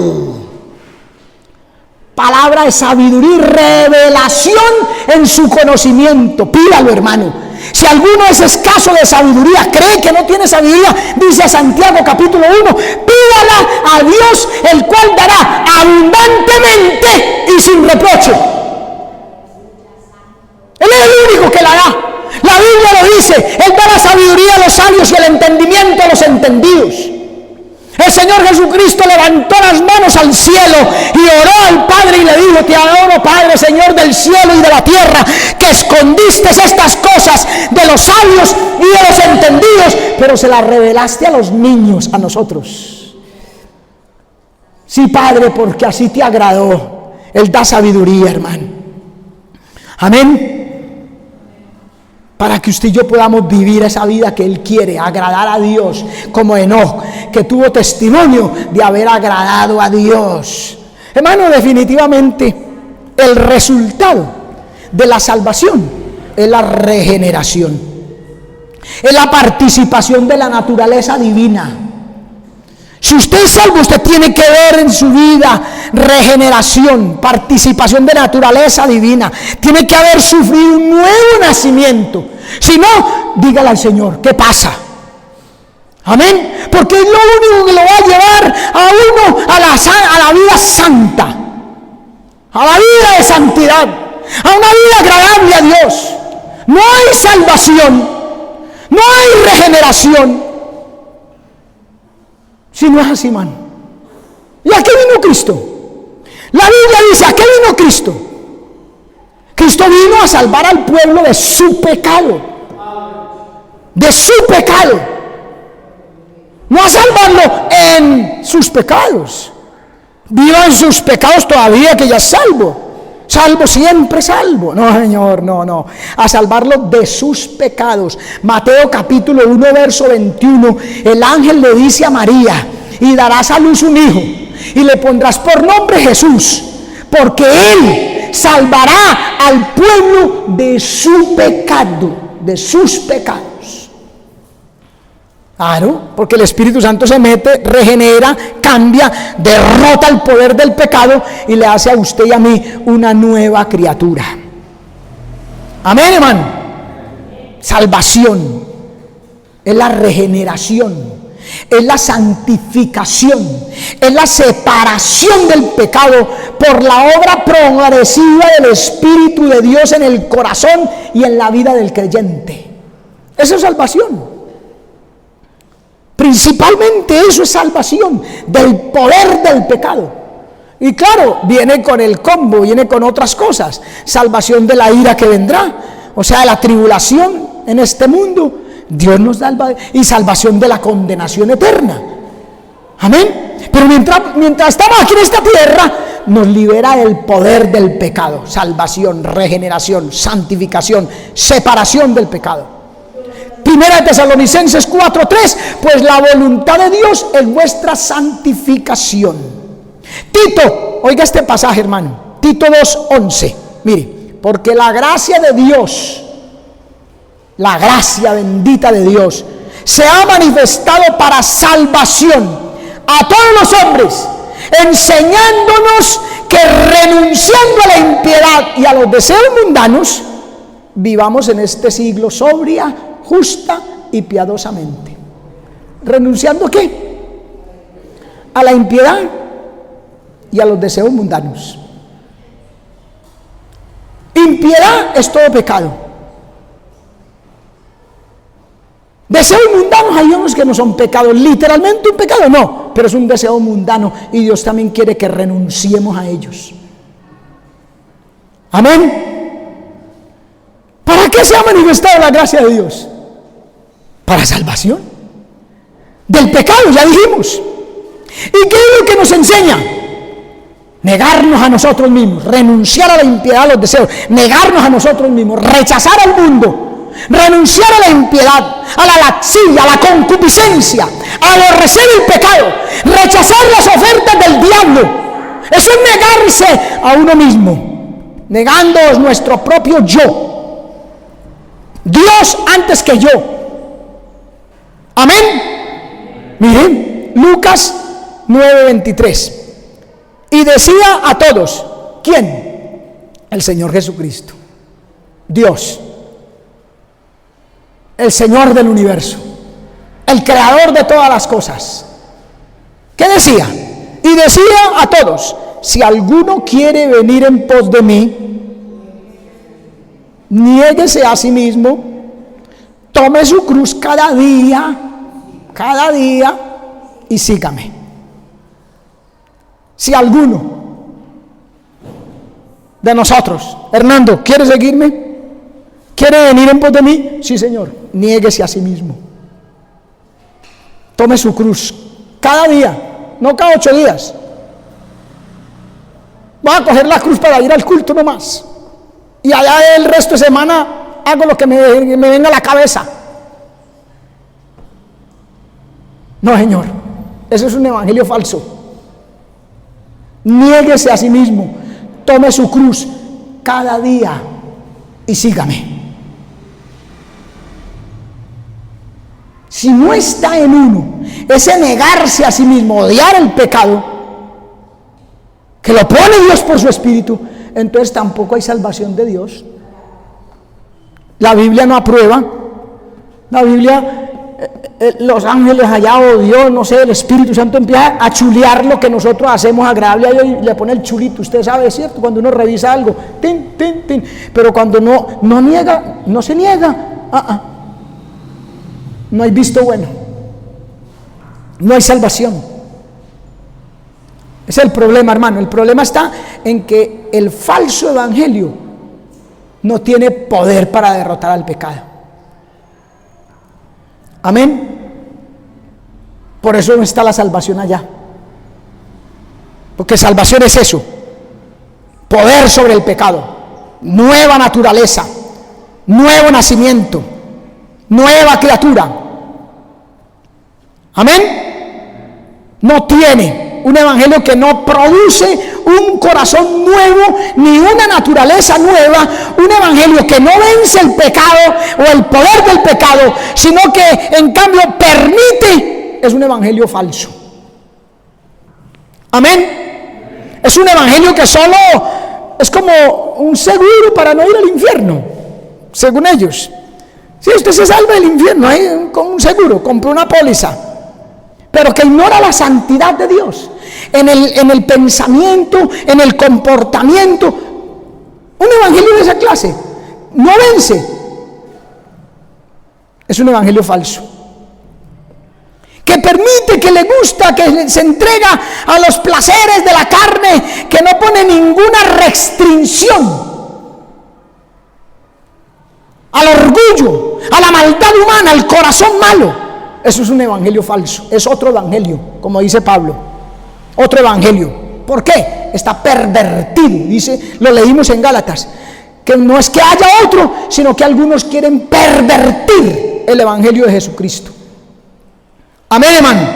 Palabra de sabiduría y revelación en su conocimiento, pídalo, hermano. Si alguno es escaso de sabiduría, cree que no tiene sabiduría, dice Santiago capítulo 1, pídala a Dios, el cual dará abundantemente y sin reproche. Él es el único que la da. La Biblia lo dice, Él da la sabiduría a los sabios y el entendimiento a los entendidos. El Señor Jesucristo levantó las manos al cielo y oró al Padre y le dijo, te adoro, Padre, Señor del cielo y de la tierra, que escondiste estas cosas de los sabios y de los entendidos, pero se las revelaste a los niños, a nosotros. Sí, Padre, porque así te agradó. Él da sabiduría, hermano. Amén. Para que usted y yo podamos vivir esa vida que Él quiere, agradar a Dios, como Enoc, que tuvo testimonio de haber agradado a Dios. Hermano, definitivamente el resultado de la salvación es la regeneración, es la participación de la naturaleza divina. Si usted es salvo, usted tiene que ver en su vida regeneración, participación de naturaleza divina. Tiene que haber sufrido un nuevo nacimiento. Si no, dígale al Señor, ¿qué pasa? Amén. Porque es lo único que lo va a llevar a uno a la vida santa, a la vida de santidad, a una vida agradable a Dios. No hay salvación, no hay regeneración si no es así, hermano. ¿Y a qué vino Cristo? La Biblia dice, ¿a qué vino Cristo? Cristo vino a salvar al pueblo de su pecado. De su pecado. No a salvarlo en sus pecados. Viva en sus pecados todavía, que ya es salvo. Salvo, siempre salvo. No, Señor, no. A salvarlo de sus pecados. Mateo capítulo 1, verso 21. El ángel le dice a María: y darás a luz un hijo, y le pondrás por nombre Jesús, porque él salvará al pueblo de su pecado, de sus pecados. Claro, porque el Espíritu Santo se mete, regenera, cambia, derrota el poder del pecado y le hace a usted y a mí una nueva criatura. Amén, hermano. Salvación es la regeneración, es la santificación, es la separación del pecado por la obra progresiva del Espíritu de Dios en el corazón y en la vida del creyente. Eso es salvación. Principalmente eso es salvación del poder del pecado. Y claro, viene con el combo, viene con otras cosas. Salvación de la ira que vendrá, o sea, de la tribulación en este mundo. Dios nos salva, y salvación de la condenación eterna. Amén. Pero mientras estamos aquí en esta tierra, nos libera del poder del pecado. Salvación, regeneración, santificación, separación del pecado. Primera de Tesalonicenses 4:3, pues la voluntad de Dios es vuestra santificación. Tito, oiga este pasaje, hermano. Tito 2:11. Mire, porque la gracia de Dios, la gracia bendita de Dios, se ha manifestado para salvación a todos los hombres, enseñándonos que renunciando a la impiedad y a los deseos mundanos, vivamos en este siglo sobria, justa y piadosamente. ¿Renunciando qué? A la impiedad y a los deseos mundanos. Impiedad es todo pecado. Deseos mundanos, hay unos que no son pecados, literalmente un pecado, no, pero es un deseo mundano y Dios también quiere que renunciemos a ellos. Amén. ¿Para qué se ha manifestado la gracia de Dios? Para salvación del pecado, ya dijimos. ¿Y qué es lo que nos enseña? Negarnos a nosotros mismos, renunciar a la impiedad, a los deseos, negarnos a nosotros mismos, rechazar al mundo, renunciar a la impiedad, a la laxidia, a la concupiscencia, a aborrecer el pecado, rechazar las ofertas del diablo. Eso es negarse a uno mismo, negando nuestro propio yo. Dios antes que yo. Amén. Miren, Lucas 9:23. Y decía a todos, ¿quién? El Señor Jesucristo, Dios, el Señor del universo, el creador de todas las cosas. ¿Qué decía? Y decía a todos, si alguno quiere venir en pos de mí, niéguese a sí mismo, tome su cruz cada día y sígame. Si alguno de nosotros, Hernando, ¿quiere seguirme? ¿Quiere venir en pos de mí? Sí, Señor. Niéguese a sí mismo. Tome su cruz cada día, no cada 8 días, Voy a coger la cruz para ir al culto nomás. Y allá el resto de semana hago lo que me venga a la cabeza. No, Señor, eso es un evangelio falso. Niéguese a sí mismo, tome su cruz cada día y sígame. Si no está en uno ese negarse a sí mismo, odiar el pecado, que lo pone Dios por su Espíritu, entonces tampoco hay salvación de Dios. La Biblia no aprueba. La Biblia, los ángeles allá, o Dios, no sé, el Espíritu Santo empieza a chulear lo que nosotros hacemos agradable a Dios y le pone el chulito. Usted sabe, es cierto, cuando uno revisa algo, tin, tin, tin. Pero cuando no niega, no se niega, no hay visto bueno, no hay salvación. Ese es el problema, hermano. El problema está en que el falso evangelio no tiene poder para derrotar al pecado. Amén. Por eso no está la salvación allá. Porque salvación es eso: poder sobre el pecado, nueva naturaleza, nuevo nacimiento, nueva criatura. Amén. No tiene un evangelio que no produce un corazón nuevo ni una naturaleza nueva, un evangelio que no vence el pecado o el poder del pecado, sino que en cambio permite, es un evangelio falso. Amén. Es un evangelio que solo es como un seguro para no ir al infierno, según ellos. Si usted se salva del infierno, con un seguro, compró una póliza, pero que ignora la santidad de Dios en el pensamiento, en el comportamiento. Un evangelio de esa clase no vence. Es un evangelio falso, que permite, que le gusta, que se entrega a los placeres de la carne, que no pone ninguna restricción al orgullo, a la maldad humana, al corazón malo. Eso es un evangelio falso, es otro evangelio, como dice Pablo, otro evangelio. ¿Por qué? Está pervertido, dice, lo leímos en Gálatas, que no es que haya otro, sino que algunos quieren pervertir el evangelio de Jesucristo. Amén, hermano.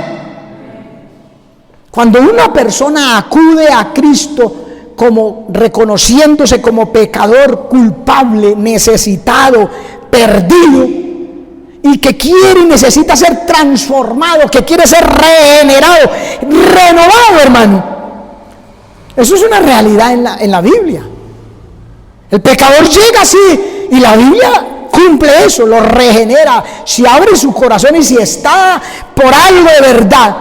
Cuando una persona acude a Cristo como reconociéndose como pecador, culpable, necesitado, perdido, y que quiere y necesita ser transformado, que quiere ser regenerado, renovado, hermano, eso es una realidad en la Biblia. El pecador llega así y la Biblia cumple eso, lo regenera. Si abre su corazón y si está por algo de verdad,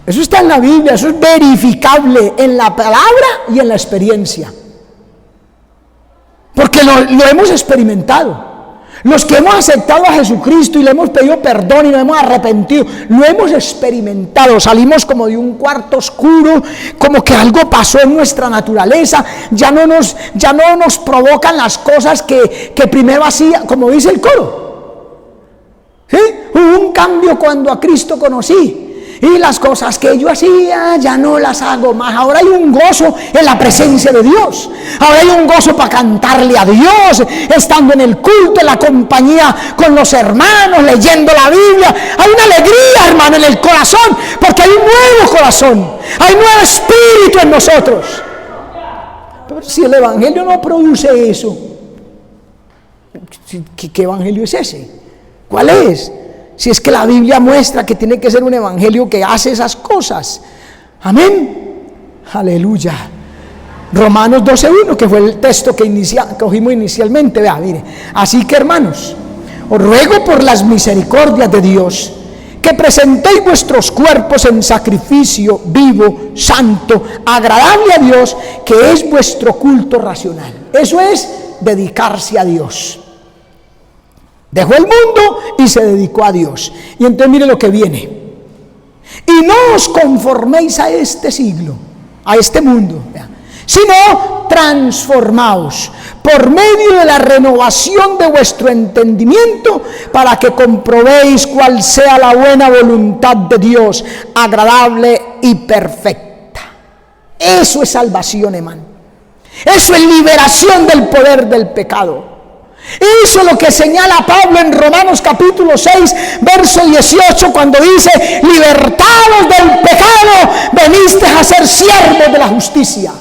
eso está en la Biblia, eso es verificable en la palabra y en la experiencia, porque lo hemos experimentado. Los que hemos aceptado a Jesucristo y le hemos pedido perdón y nos hemos arrepentido, lo hemos experimentado. Salimos como de un cuarto oscuro, como que algo pasó en nuestra naturaleza. Ya no nos provocan las cosas que primero hacía, como dice el coro. ¿Sí? Hubo un cambio cuando a Cristo conocí. Y las cosas que yo hacía ya no las hago más. Ahora hay un gozo en la presencia de Dios. Ahora hay un gozo para cantarle a Dios, estando en el culto, en la compañía con los hermanos, leyendo la Biblia. Hay una alegría, hermano, en el corazón, porque hay un nuevo corazón, hay un nuevo espíritu en nosotros. Pero si el evangelio no produce eso, ¿qué evangelio es ese? ¿Cuál es? Si es que la Biblia muestra que tiene que ser un evangelio que hace esas cosas. Amén. Aleluya. Romanos 12:1, que fue el texto que cogimos inicialmente. Vea, mire. Así que, hermanos, os ruego por las misericordias de Dios que presentéis vuestros cuerpos en sacrificio vivo, santo, agradable a Dios, que es vuestro culto racional. Eso es dedicarse a Dios. Dejó el mundo y se dedicó a Dios. Y entonces mire lo que viene: y no os conforméis a este siglo, a este mundo, sino transformaos por medio de la renovación de vuestro entendimiento, para que comprobéis cuál sea la buena voluntad de Dios, agradable y perfecta. Eso es salvación, hermano. Eso es liberación del poder del pecado. Eso es lo que señala Pablo en Romanos capítulo 6, verso 18, cuando dice: libertados del pecado, veniste a ser siervos de la justicia.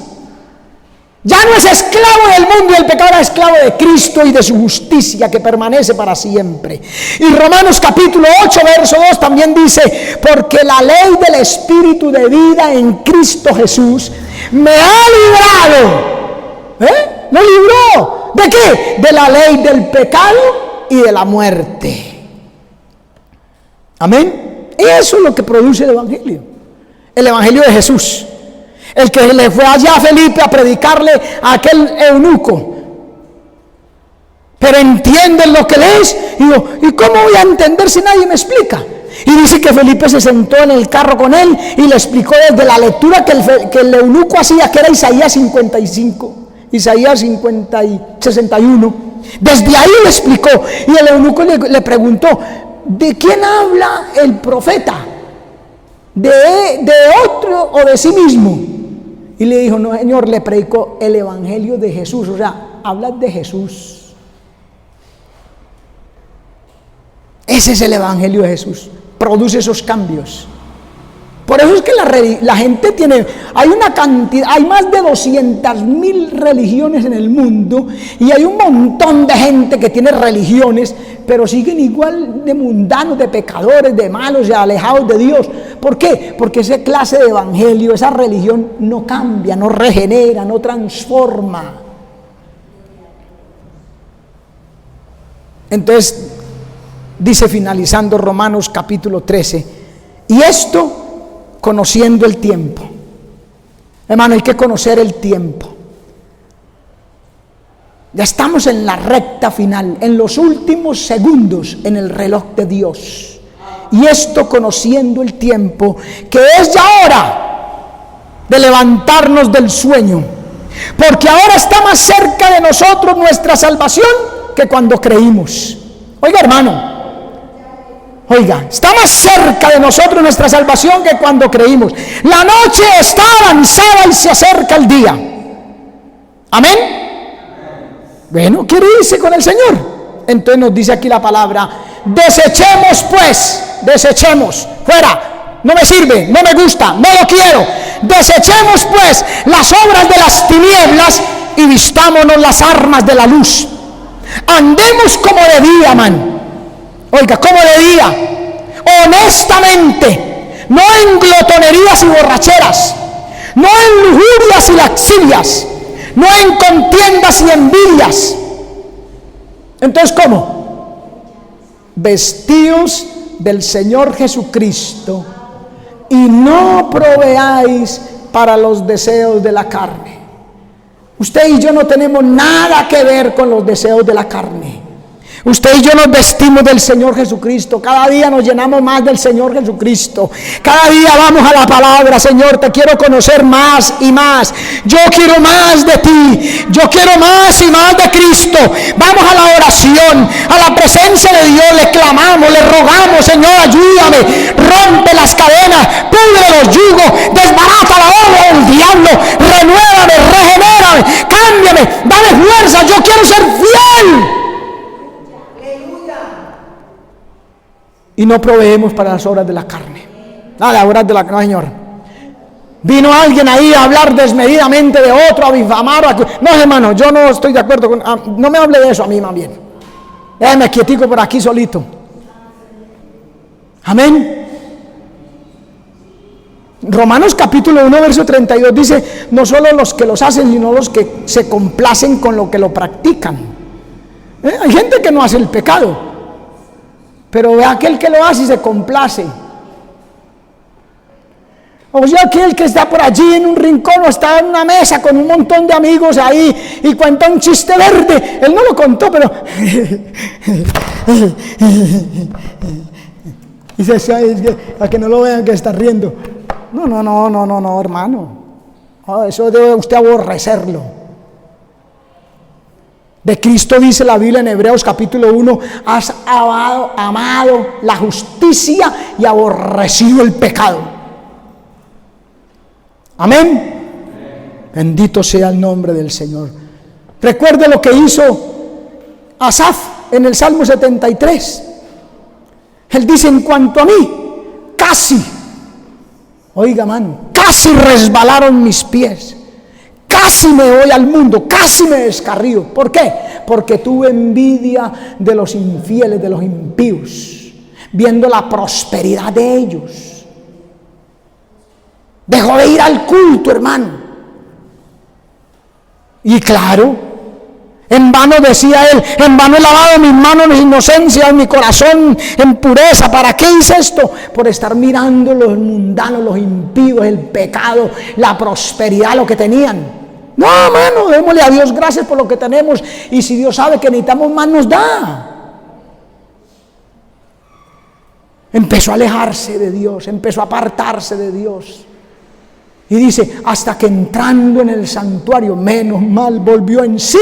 Ya no es esclavo del mundo y el pecado, era esclavo de Cristo y de su justicia que permanece para siempre. Y Romanos capítulo 8, verso 2 también dice: porque la ley del Espíritu de vida en Cristo Jesús me ha librado. ¿Lo libró? ¿De qué? De la ley del pecado y de la muerte. Amén. Eso es lo que produce el Evangelio. El Evangelio de Jesús. El que le fue allá a Felipe a predicarle a aquel eunuco. Pero entienden lo que lees. Y digo, ¿y cómo voy a entender si nadie me explica? Y dice que Felipe se sentó en el carro con él y le explicó desde la lectura que el eunuco hacía, que era Isaías 55, Isaías 50 y 61. Desde ahí le explicó. Y el eunuco le preguntó: ¿de quién habla el profeta? ¿De otro o de sí mismo? Y le dijo: no, Señor, le predicó el Evangelio de Jesús. O sea, hablas de Jesús. Ese es el Evangelio de Jesús. Produce esos cambios. Por eso es que la gente tiene, hay más de 200.000 religiones en el mundo, y hay un montón de gente que tiene religiones, pero siguen igual de mundanos, de pecadores, de malos, de alejados de Dios. ¿Por qué? Porque esa clase de evangelio, esa religión no cambia, no regenera, no transforma. Entonces, dice finalizando Romanos capítulo 13, y esto conociendo el tiempo. Hermano, hay que conocer el tiempo. Ya estamos en la recta final, en los últimos segundos en el reloj de Dios. Y esto conociendo el tiempo, que es ya hora de levantarnos del sueño, porque ahora está más cerca de nosotros nuestra salvación que cuando creímos. Oiga, hermano, oiga, está más cerca de nosotros nuestra salvación que cuando creímos. La noche está avanzada y se acerca el día. Amén. Bueno, quiere irse con el Señor. Entonces nos dice aquí la palabra: desechemos pues, desechemos, fuera, no me sirve, no me gusta, no lo quiero. Desechemos pues las obras de las tinieblas y vistámonos las armas de la luz. Andemos como de día, man. Oiga, como de día, honestamente, no en glotonerías y borracheras, no en lujurias y lascivias, no en contiendas y envidias. Entonces, ¿cómo? Vestidos del Señor Jesucristo y no proveáis para los deseos de la carne. Usted y yo no tenemos nada que ver con los deseos de la carne. Usted y yo nos vestimos del Señor Jesucristo. Cada día nos llenamos más del Señor Jesucristo. Cada día vamos a la palabra: Señor, te quiero conocer más y más. Yo quiero más de ti. Yo quiero más y más de Cristo. Vamos a la oración, a la presencia de Dios. Le clamamos, le rogamos: Señor, ayúdame. Rompe las cadenas, pudre los yugos, desbarata la obra del diablo. Renuévame, regenérame, cámbiame, dame fuerza. Yo quiero ser fiel. Y no proveemos para las obras de la carne. Las obras de la carne, no, Señor. Vino alguien ahí a hablar desmedidamente de otro, a difamar. No, hermano, yo no estoy de acuerdo con. No me hable de eso a mí, más bien. Déjame quietico por aquí solito. Amén. Romanos capítulo 1, verso 32 dice: no solo los que los hacen, sino los que se complacen con lo que lo practican. Hay gente que no hace el pecado, pero ve a aquel que lo hace y se complace. O sea, aquel que está por allí en un rincón o está en una mesa con un montón de amigos ahí y cuenta un chiste verde. Él no lo contó, pero dice: a que no lo vean que está riendo. No, hermano. Eso debe usted aborrecerlo. De Cristo dice la Biblia en Hebreos capítulo 1: has amado la justicia y aborrecido el pecado. Amén. Bendito sea el nombre del Señor. Recuerde lo que hizo Asaf en el Salmo 73. Él dice: en cuanto a mí, casi, oiga, mano, casi resbalaron mis pies. Casi me voy al mundo, casi me descarrío. ¿Por qué? Porque tuve envidia de los infieles, de los impíos, viendo la prosperidad de ellos. Dejó de ir al culto, hermano. Y claro, en vano decía él: en vano he lavado mis manos en inocencia, en mi corazón en pureza. ¿Para qué hice esto? Por estar mirando los mundanos, los impíos, el pecado, la prosperidad, lo que tenían. No, hermano, démosle a Dios gracias por lo que tenemos, y si Dios sabe que necesitamos más, nos da. Empezó a alejarse de Dios, empezó a apartarse de Dios. Y dice: hasta que entrando en el santuario, menos mal volvió en sí,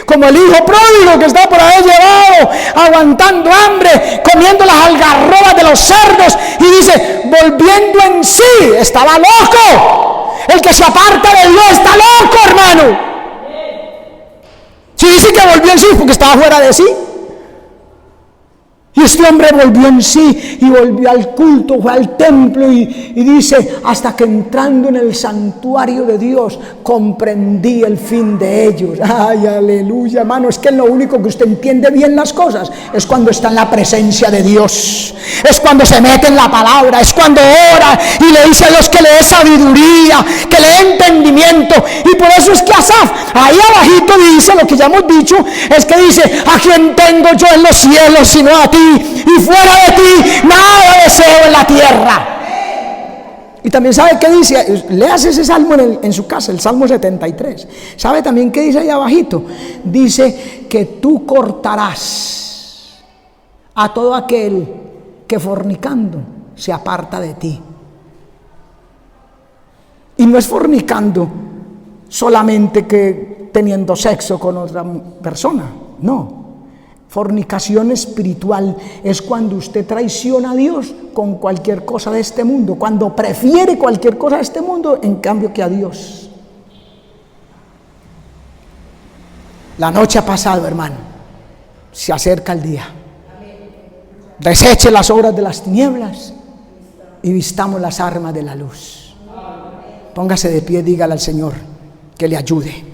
como el hijo pródigo que está por ahí llevado, aguantando hambre, comiendo las algarrobas de los cerdos. Y dice: volviendo en sí, estaba loco. El que se aparta de Dios está loco, hermano. Si dice que volvió en sí, porque estaba fuera de sí. Y este hombre volvió en sí y volvió al culto, fue al templo y dice: hasta que entrando en el santuario de Dios comprendí el fin de ellos. Ay, aleluya, hermano. Es que lo único que usted entiende bien las cosas es cuando está en la presencia de Dios, es cuando se mete en la palabra, es cuando ora y le dice a Dios que le dé sabiduría, que le dé entendimiento. Y por eso es que Asaf, ahí abajito dice lo que ya hemos dicho, es que dice: ¿a quién tengo yo en los cielos sino a ti? Y fuera de ti nada deseo en la tierra. Y también sabe qué dice, léase ese salmo en su casa, el Salmo 73. ¿Sabe también qué dice ahí abajito? Dice que tú cortarás a todo aquel que fornicando se aparta de ti. Y no es fornicando solamente que teniendo sexo con otra persona, no. Fornicación espiritual es cuando usted traiciona a Dios con cualquier cosa de este mundo, cuando prefiere cualquier cosa de este mundo en cambio que a Dios. La noche ha pasado, hermano, se acerca el día. Deseche las obras de las tinieblas y vistamos las armas de la luz. Póngase de pie, dígale al Señor que le ayude.